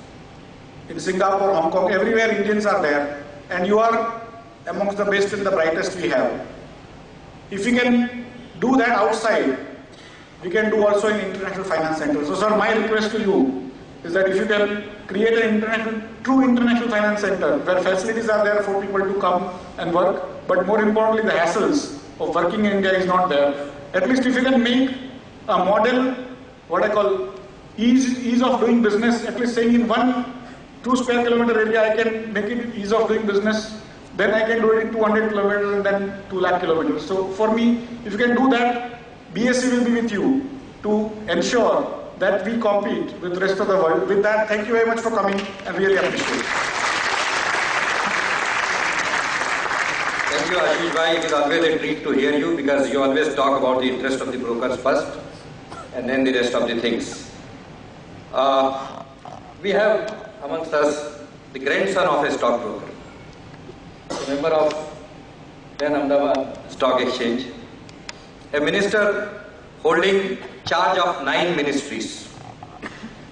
In Singapore, Hong Kong, everywhere Indians are there, and you are amongst the best and the brightest we have. If we can do that outside, we can do also in international finance centers. So, sir, my request to you is that if you can create an true international finance center where facilities are there for people to come and work, but more importantly, the hassles of working in India is not there. At least if you can make a model, what I call ease of doing business, at least saying in 2 square kilometer area, I can make it ease of doing business. Then I can do it in 200 kilometers and then 2 lakh kilometers. So for me, if you can do that, BSE will be with you to ensure that we compete with the rest of the world. With that, thank you very much for coming and really appreciate it. Thank you, Ashish Bhai. It is always a treat to hear you, because you always talk about the interest of the brokers first and then the rest of the things. We have amongst us the grandson of a stockbroker, a member of then Ahmedabad Stock Exchange, a minister holding charge of 9 ministries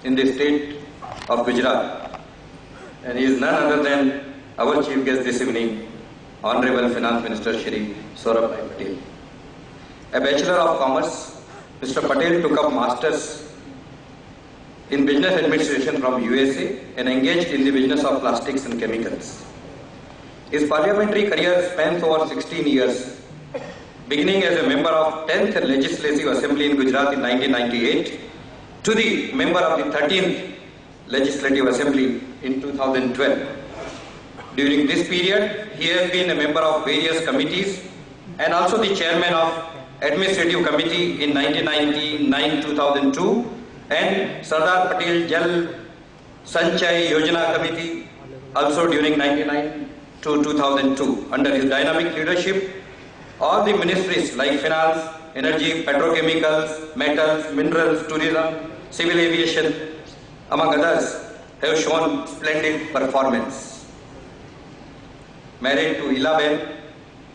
in the state of Gujarat, and he is none other than our chief guest this evening, Honorable Finance Minister Shri Saurabh Patel. A Bachelor of Commerce, Mr. Patel took up Masters in Business Administration from USA and engaged in the business of plastics and chemicals. His parliamentary career spans over 16 years, beginning as a member of 10th Legislative Assembly in Gujarat in 1998 to the member of the 13th Legislative Assembly in 2012. During this period, he has been a member of various committees and also the chairman of Administrative Committee in 1999-2002 and Sardar Patel Jal Sanchay Yojana Committee also during 1999 to 2002. Under his dynamic leadership, all the ministries like finance, energy, petrochemicals, metals, minerals, tourism, civil aviation, among others, have shown splendid performance. Married to Ilaben,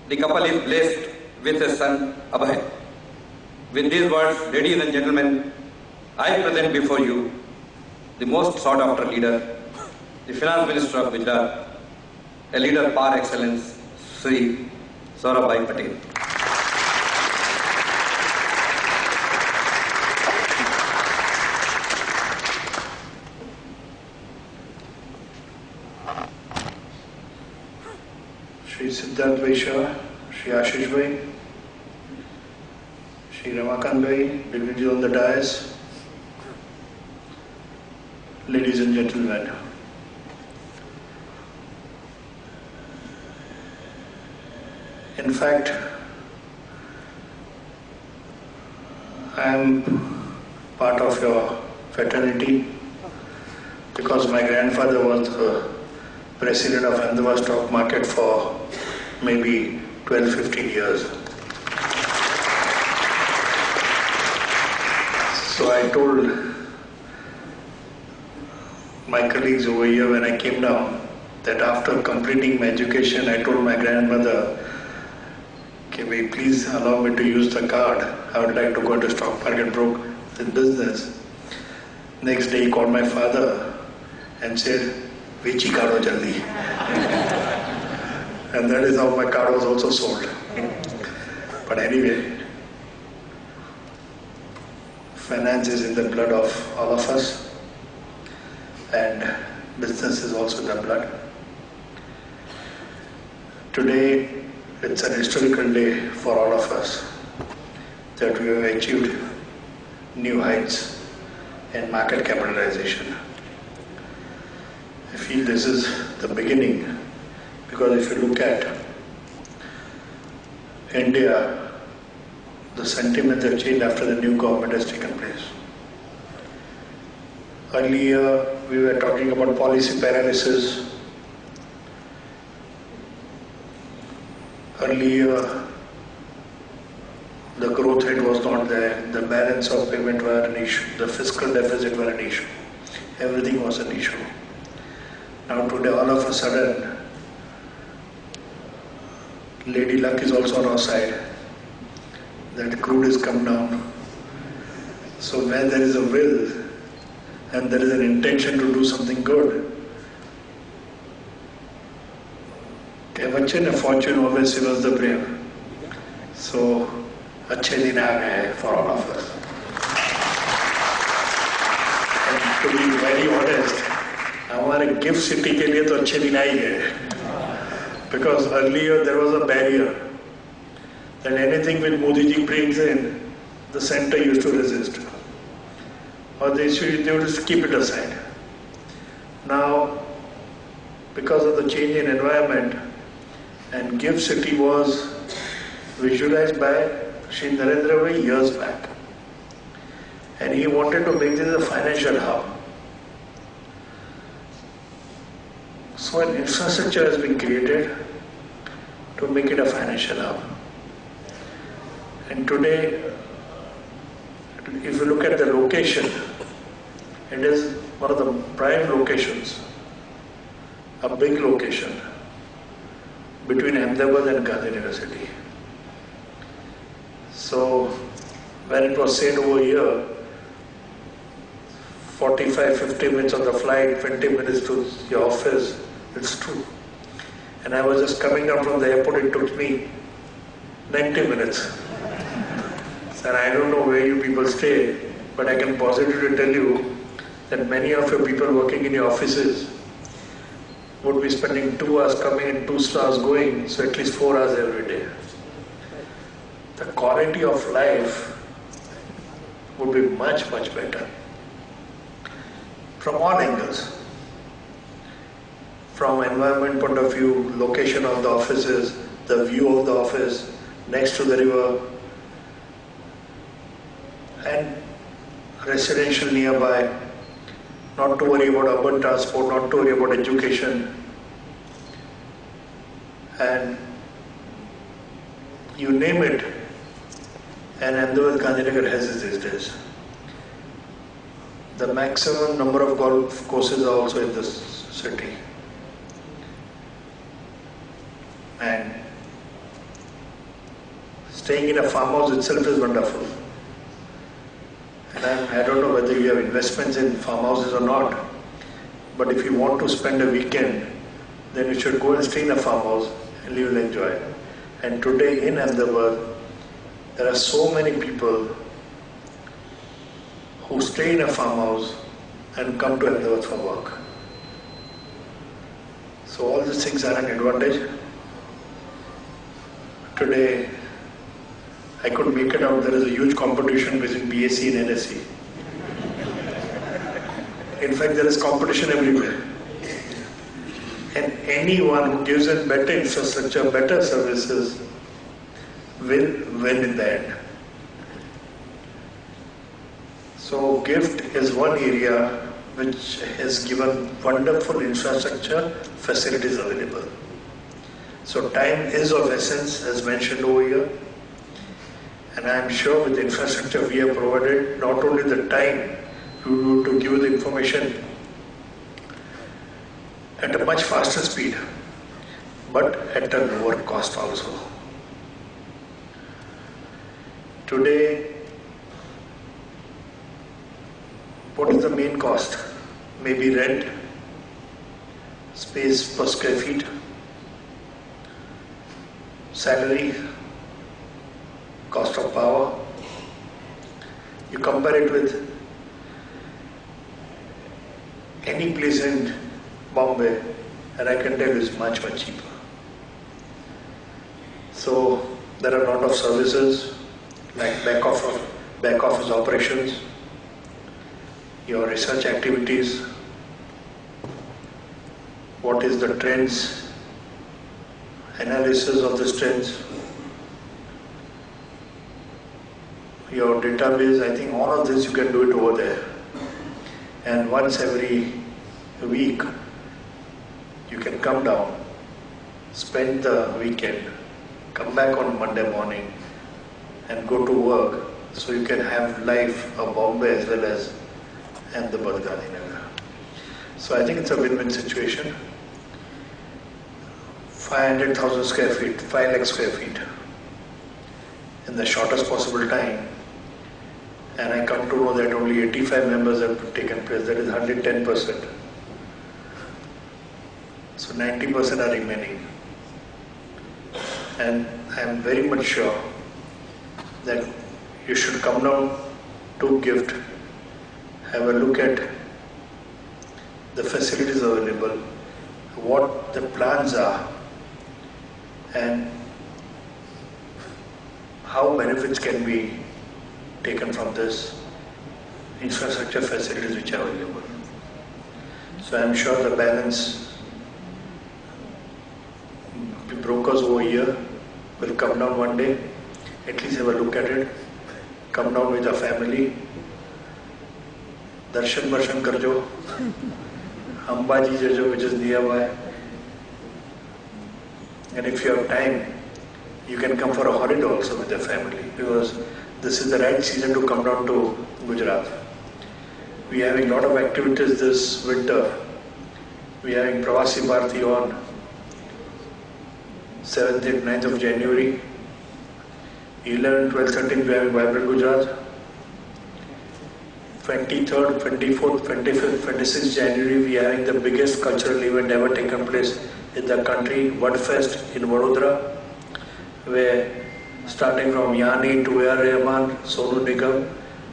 the couple is blessed with a son, Abhay. With these words, ladies and gentlemen, I present before you the most sought after leader, the Finance Minister of Gujarat, a leader par excellence, Shri Saurabh Patel. Shri Siddharth Vaishya, Shri Ashish Bhai, Shri Ramakant Bhai, dignitaries on the dais, ladies and gentlemen. In fact, I am part of your fraternity because my grandfather was the president of Ahmedabad stock market for maybe 12-15 years. So I told my colleagues over here when I came down that after completing my education, I told my grandmother, "Can we please allow me to use the card? I would like to go to stock market broke the business." Next day he called my father and said, "Vechi karo jaldi." And that is how my card was also sold. But anyway, finance is in the blood of all of us, and business is also in the blood. Today, it's an historical day for all of us that we have achieved new heights in market capitalization. I feel this is the beginning, because if you look at India, the sentiments have changed after the new government has taken place. Earlier, we were talking about policy paralysis. Earlier, the growth rate was not there, the balance of payment were an issue, the fiscal deficit were an issue. Everything was an issue. Now today, all of a sudden, Lady Luck is also on our side. That crude has come down. So where there is a will and there is an intention to do something good, a fortune always favors the brave. So, अच्छे दिन आ गए for all of us. And to be very honest, हमारे gift city के लिए तो अच्छे दिन आ ही गए. Because earlier there was a barrier that anything which Modi ji brings in, the center used to resist. Or they would just keep it aside. Now, because of the change in environment, and Gift City was visualized by Shri Narendra Bhai years back. And he wanted to make this a financial hub. So an infrastructure has been created to make it a financial hub. And today, if you look at the location, it is one of the prime locations, a big location between Ahmedabad and Gandhinagar city. So when it was said over here, 45-50 minutes on the flight, 20 minutes to your office, it's true. And I was just coming up from the airport, it took me 90 minutes. And I don't know where you people stay, but I can positively tell you that many of your people working in your offices would be spending 2 hours coming and 2 hours going, so at least 4 hours every day. The quality of life would be much, much better. From all angles. From environment point of view, location of the offices, the view of the office, next to the river, and residential nearby, not to worry about urban transport, not to worry about education, and you name it, and Ahmedabad Gandhinagar has it these days. The maximum number of golf courses are also in this city. And staying in a farmhouse itself is wonderful. And I don't know whether you have investments in farmhouses or not, but if you want to spend a weekend, then you should go and stay in a farmhouse and you will enjoy it. And today in Ahmedabad, there are so many people who stay in a farmhouse and come to Ahmedabad for work. So all these things are an advantage. Today, I could make it out there is a huge competition between BSc and NSC. In fact, there is competition everywhere. And anyone who gives in better infrastructure, better services, will win in the end. So GIFT is one area which has given wonderful infrastructure facilities available. So time is of essence, as mentioned over here. And I am sure with the infrastructure we have provided, not only the time to give the information at a much faster speed, but at a lower cost also. Today, what is the main cost? Maybe rent, space per square feet, salary, cost of power, You compare it with any place in Bombay, and I can tell you it's much, much cheaper. So there are a lot of services like back office operations, your research activities, what is the trends, analysis of the trends, your database. I think all of this you can do it over there. And once every week you can come down, spend the weekend, come back on Monday morning and go to work, so you can have life of Bombay as well as and the Gandhinagar. So I think it's a win-win situation. 500,000 square feet, 5 lakh square feet in the shortest possible time. And I come to know that only 85 members have taken place, that is 110%. So 90% are remaining. And I am very much sure that you should come down to GIFT, have a look at the facilities available, what the plans are, and how benefits can be taken from this infrastructure facilities which are available. So I am sure the balance, the brokers over here will come down one day, at least have a look at it, come down with a family, darshan karjo, Ambaji Jajo, which is nearby. And if you have time, you can come for a holiday also with the family, because this is the right season to come down to Gujarat. We are having a lot of activities this winter. We are having Pravasi Bharati on 7th and 9th of January. 11th, 12th, 13th we are having Vibrant Gujarat. 23rd, 24th, 25th, 26th January we are having the biggest cultural event ever taken place in the country, Word Fest in Vadodara, where starting from Yani to A.R. Rahman, Sonu Nigam,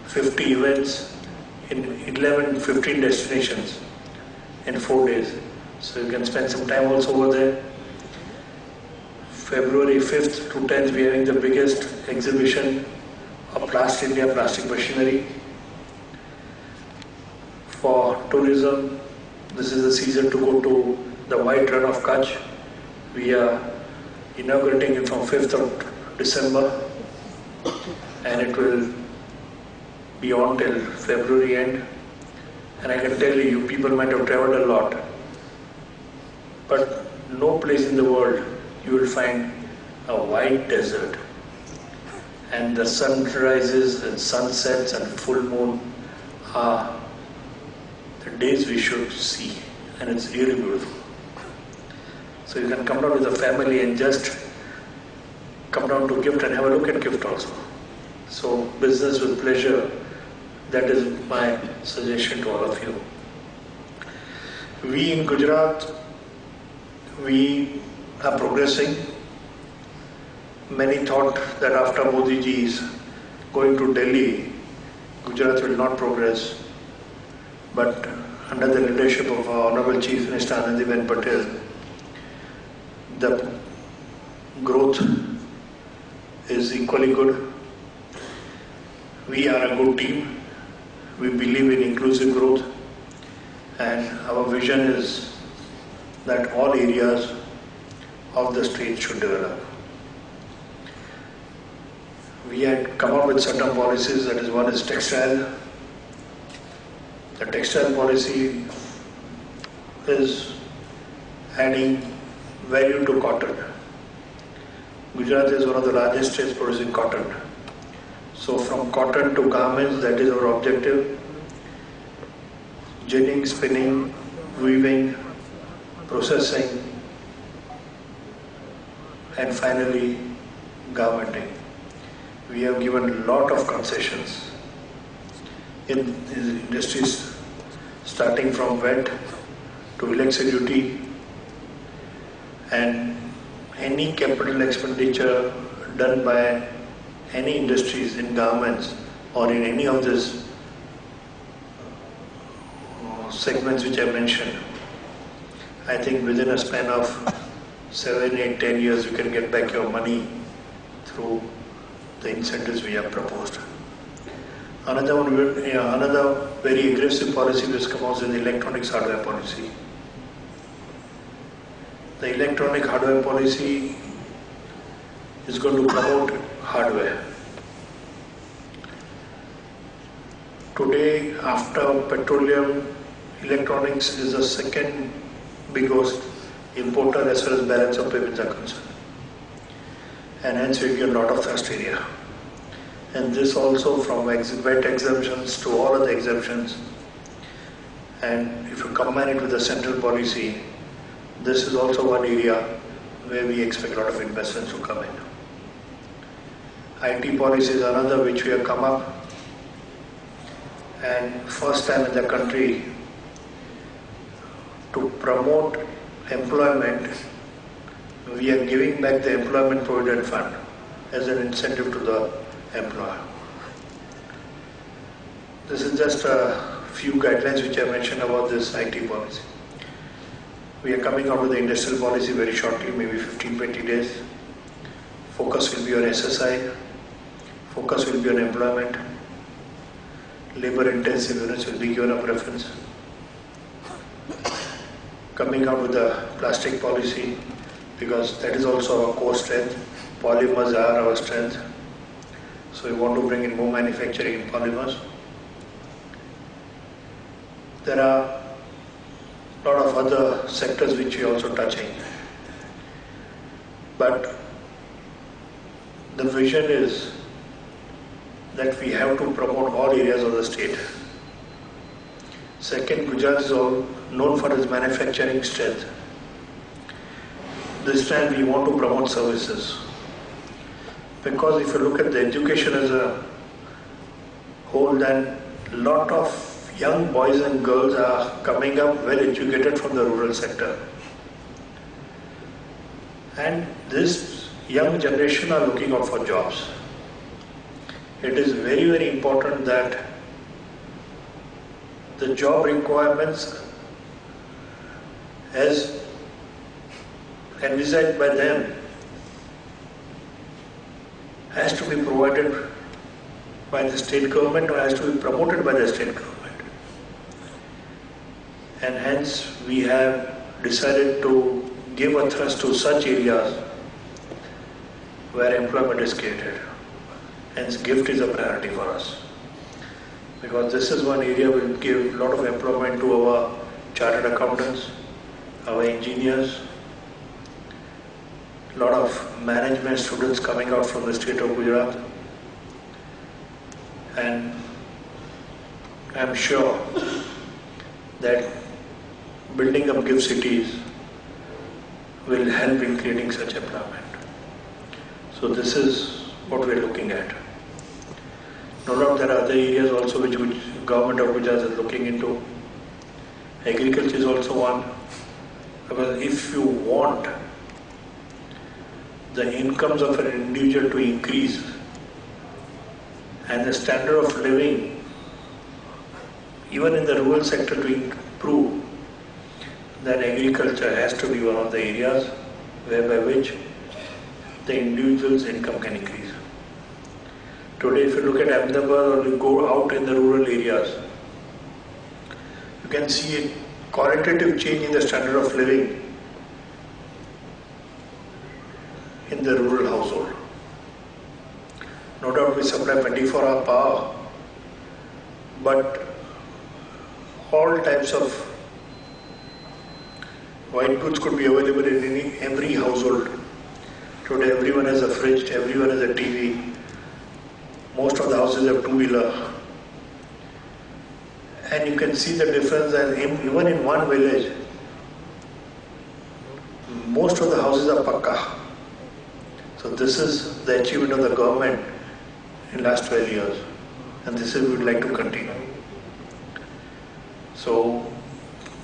50 events in 15 destinations in 4 days. So you can spend some time also over there. February 5th to 10th we are having the biggest exhibition of Plastic India plastic machinery. For tourism, this is the season to go to the White Run of Kutch. We are inaugurating it from 5th of December, and it will be on till February end. And I can tell you, people might have traveled a lot, but no place in the world you will find a white desert. And the sunrises and sunsets and full moon are the days we should see, and it's really beautiful. So you can come down with the family and just come down to GIFT and have a look at GIFT also. So business with pleasure, that is my suggestion to all of you. We in Gujarat, we are progressing. Many thought that after Modi ji is going to Delhi, Gujarat will not progress. But under the leadership of our Honorable Chief Minister Anandiben Patel, the growth is equally good. We are a good team. We believe in inclusive growth, and our vision is that all areas of the state should develop. We had come up with certain policies, that is, one is textile. The textile policy is adding value to cotton. Gujarat is one of the largest states producing cotton. So from cotton to garments, that is our objective. Ginning, spinning, weaving, processing, and finally garmenting. We have given a lot of concessions in these industries, starting from VAT to electricity, and any capital expenditure done by any industries in garments or in any of these segments which I mentioned, I think within a span of 7, 8, 10 years, you can get back your money through the incentives we have proposed. Another very aggressive policy which comes out is the electronics hardware policy. The electronic hardware policy is going to promote hardware. Today, after petroleum, electronics is the second biggest importer as far as balance of payments are concerned. And hence we get a lot of thrust area. And this also from VAT exemptions to all other exemptions. And if you combine it with the central policy, this is also one area where we expect a lot of investments to come in. IT policy is another which we have come up. And first time in the country to promote employment, we are giving back the employment provident fund as an incentive to the employer. This is just a few guidelines which I mentioned about this IT policy. We are coming out with the industrial policy very shortly, maybe 15-20 days. Focus will be on SSI, focus will be on employment, labor intensive units will be given a preference. Coming out with the plastic policy, because that is also our core strength. Polymers are our strength. So we want to bring in more manufacturing in polymers. There are a lot of other sectors which we are also touching. But the vision is that we have to promote all areas of the state. Second, Gujarat is all known for its manufacturing strength. This time we want to promote services. Because if you look at the education as a whole, then a lot of young boys and girls are coming up well educated from the rural sector. And this young generation are looking out for jobs. It is very, very important that the job requirements as envisaged by them has to be provided by the state government or has to be promoted by the state government. And hence we have decided to give a thrust to such areas where employment is created. Hence GIFT is a priority for us. Because this is one area we will give a lot of employment to our chartered accountants, our engineers, a lot of management students coming out from the state of Gujarat. And I'm sure that building up GIFT cities will help in creating such employment. So this is what we're looking at. No doubt there are other areas also which government of Gujarat is looking into. Agriculture is also one. Because if you want the incomes of an individual to increase and the standard of living, even in the rural sector, to improve, then agriculture has to be one of the areas whereby which the individual's income can increase. Today, if you look at Ahmedabad or you go out in the rural areas, you can see a qualitative change in the standard of living in the rural household. No doubt we supply 24-hour power, but all types of white goods could be available in every household. Today everyone has a fridge, everyone has a TV. Most of the houses have two-wheeler. And you can see the difference that even in one village, most of the houses are pakka. So this is the achievement of the government in the last 12 years. And this is we would like to continue. So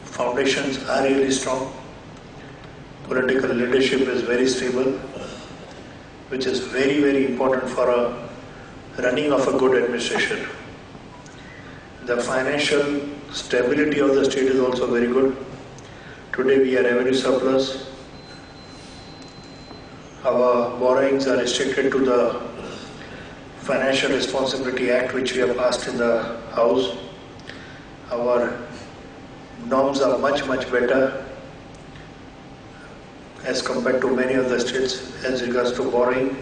foundations are really strong. Political leadership is very stable, which is very, very important for a running of a good administration. The financial stability of the state is also very good. Today we are revenue surplus. Our borrowings are restricted to the Financial Responsibility Act which we have passed in the House. Our norms are much better as compared to many other states as regards to borrowing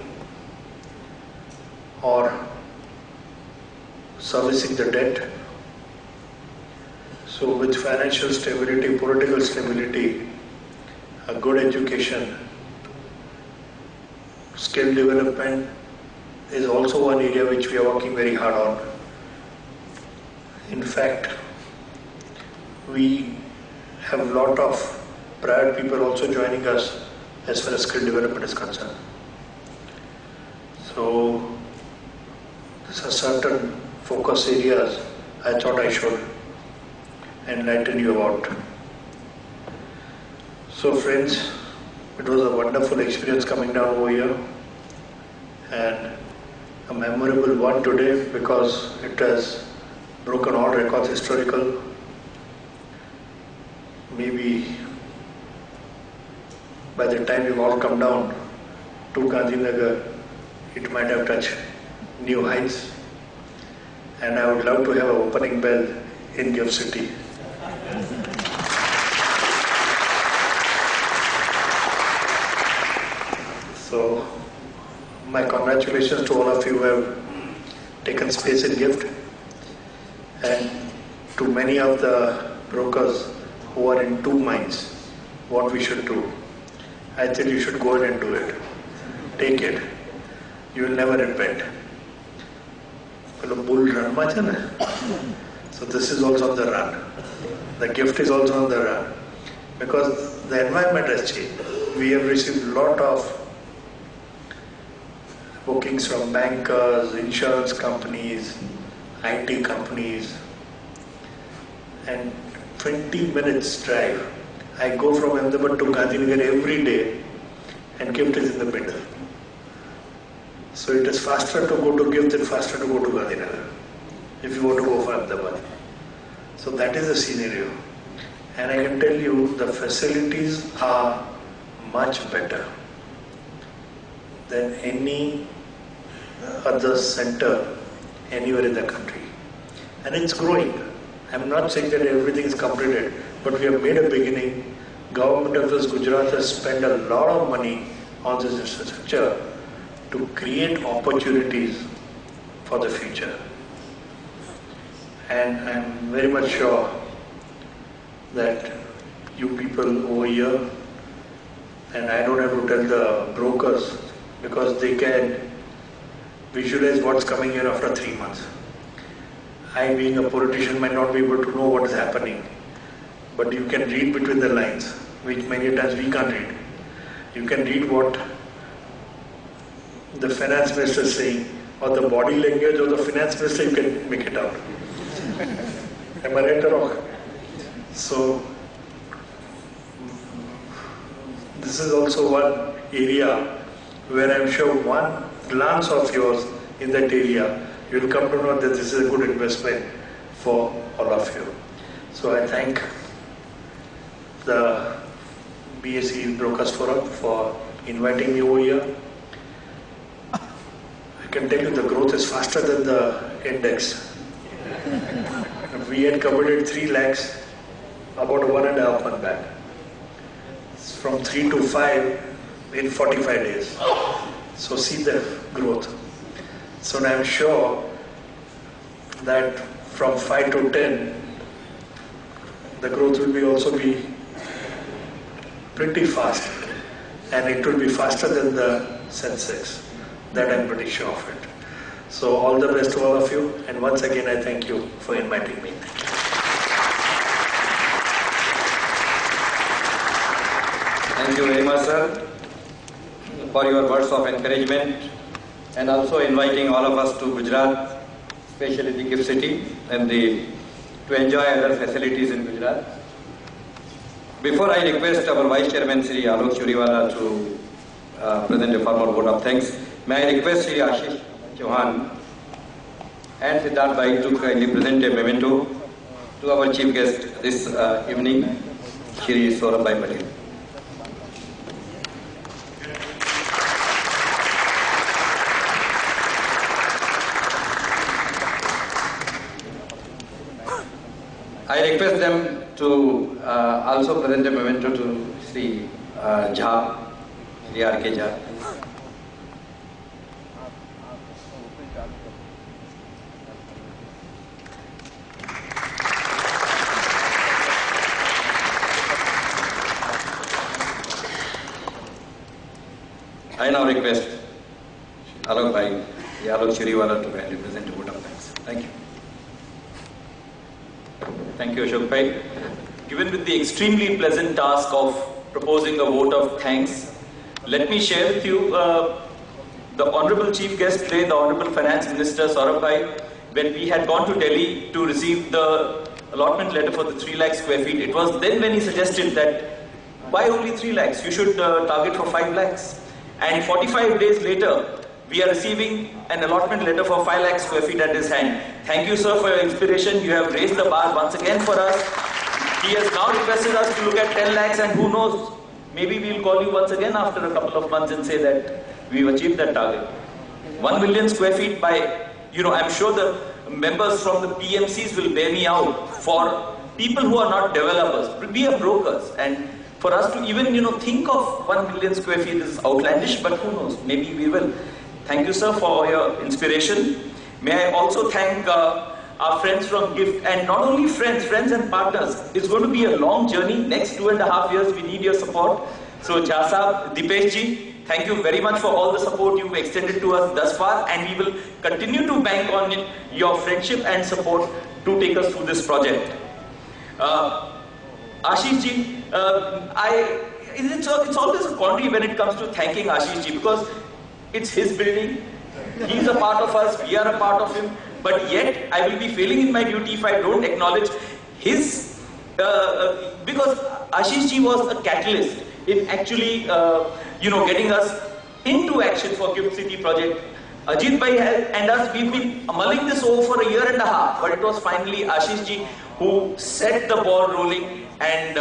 or servicing the debt. So with financial stability, political stability, a good education, skill development is also one area which we are working very hard on. In fact, we have a lot of private people also joining us as far as skill development is concerned. So, these are certain focus areas I thought I should enlighten you about. So friends, it was a wonderful experience coming down over here and a memorable one today because it has broken all records historical. Maybe by the time you all come down to Gandhinagar, it might have touched new heights. And I would love to have an opening bell in Gift City. So, my congratulations to all of you who have taken space in Gift, and to many of the brokers who are in two minds what we should do. I think you should go ahead and do it. Take it. You will never repent. So this is also on the run. The Gift is also on the run because the environment has changed. We have received a lot of bookings from bankers, insurance companies, IT companies, and 20 minutes drive. I go from Ahmedabad to Gandhinagar every day and Gift is in the middle. So it is faster to go to Gift than faster to go to Gandhinagar if you want to go for Ahmedabad. So that is the scenario. And I can tell you the facilities are much better than any other center anywhere in the country. And it's growing. I'm not saying that everything is completed, but we have made a beginning. Government of Gujarat has spent a lot of money on this infrastructure to create opportunities for the future. And I'm very much sure that you people over here, and I don't have to tell the brokers because they can visualize what's coming here after 3 months. I, being a politician, might not be able to know what is happening, but you can read between the lines, which many times we can't read. You can read what the finance minister is saying, or the body language of the finance minister, you can make it out. Am I right or wrong? So, this is also one area where I'm sure one glance of yours in that area, you will come to know that this is a good investment for all of you. So I thank the BSE Brokers Forum for inviting me over here. I can tell you the growth is faster than the index. We had covered 3 lakhs about 1.5 months back. From 3 to 5 in 45 days. So see the growth. So I'm sure that from 5 to 10, the growth will also be pretty fast, and it will be faster than the Sensex. That I'm pretty sure of it. So all the best to all of you, and once again I thank you for inviting me. Thank you very much, sir, for your words of encouragement and also inviting all of us to Gujarat, especially the Gift City, and to enjoy other facilities in Gujarat. Before I request our Vice Chairman Shri Alok Churiwala to present a formal vote of thanks, may I request Shri Ashish Chauhan and Siddharth Bhai to kindly present a memento to our chief guest this evening, Shri Saurabh Patel. I request them to also present a memento to Shri Jha, Shri R.K. Jha. I now request Alok Bhai, Alok Shriwala to kindly present a vote of thanks. Thank you. Thank you, Ashok Bhai. Given with the extremely pleasant task of proposing a vote of thanks, let me share with you the Honorable Chief Guest today, the Honorable Finance Minister Saurabh Bhai, when we had gone to Delhi to receive the allotment letter for the 3 lakh square feet. It was then when he suggested that why only 3 lakhs? You should target for 5 lakhs. And 45 days later, we are receiving an allotment letter for 5 lakh square feet at his hand. Thank you, sir, for your inspiration. You have raised the bar once again for us. He has now requested us to look at 10 lakhs, and who knows, maybe we'll call you once again after a couple of months and say that we've achieved that target. 1 million square feet by, I'm sure the members from the PMCs will bear me out for people who are not developers. We are brokers, and for us to even, think of 1 million square feet is outlandish, but who knows, maybe we will. Thank you, sir, for your inspiration. May I also thank our friends from GIFT, and not only friends and partners. It's going to be a long journey. Next 2.5 years, we need your support. So, Jha Sahab, Dipesh ji, thank you very much for all the support you've extended to us thus far, and we will continue to bank on your friendship and support to take us through this project. Ashish ji, it's always a quandary when it comes to thanking Ashish ji, because it's his building, he's a part of us, we are a part of him, but yet I will be failing in my duty if I don't acknowledge his, because Ashish ji was a catalyst in actually, getting us into action for GIFT City project. Ajit Bhai and us, we've been mulling this over for 1.5 years, but it was finally Ashish ji who set the ball rolling and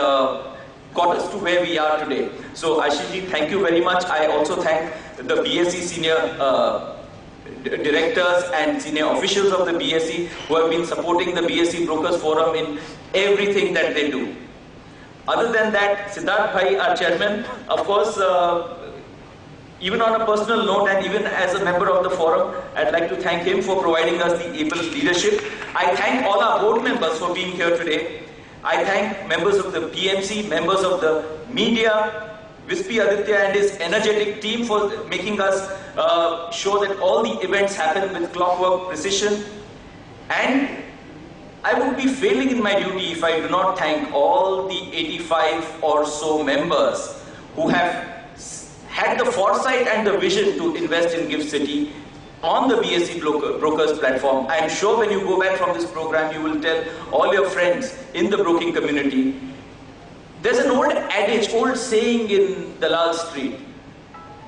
got us to where we are today. So Ashish ji, thank you very much. I also thank the BSE senior directors and senior officials of the BSE who have been supporting the BSE Brokers Forum in everything that they do. Other than that, Siddharth Bhai, our chairman, of course, even on a personal note and even as a member of the forum, I'd like to thank him for providing us the able leadership. I thank all our board members for being here today. I thank members of the PMC, members of the media, Vispi Aditya and his energetic team for making us sure that all the events happen with clockwork precision. And I would be failing in my duty if I do not thank all the 85 or so members who have had the foresight and the vision to invest in GIFT City on the BSE Brokers platform. I am sure when you go back from this program, you will tell all your friends in the broking community. There's an old adage, old saying in Dalal Street,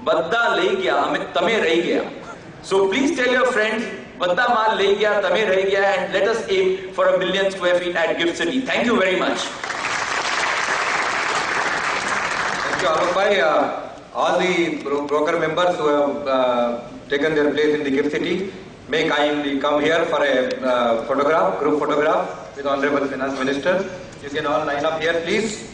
Badda le gaya, hame tame rahi gaya. So please tell your friends, Badda maal le gaya, tame rahi gaya, and let us aim for 1 million square feet at GIFT City. Thank you very much. Thank you, Alok Bhai. All the broker members who have taken their place in the GIFT City may kindly come here for a photograph, group photograph with Honorable Finance Minister. You can all line up here, please.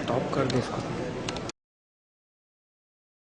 Stop कर दे इसको।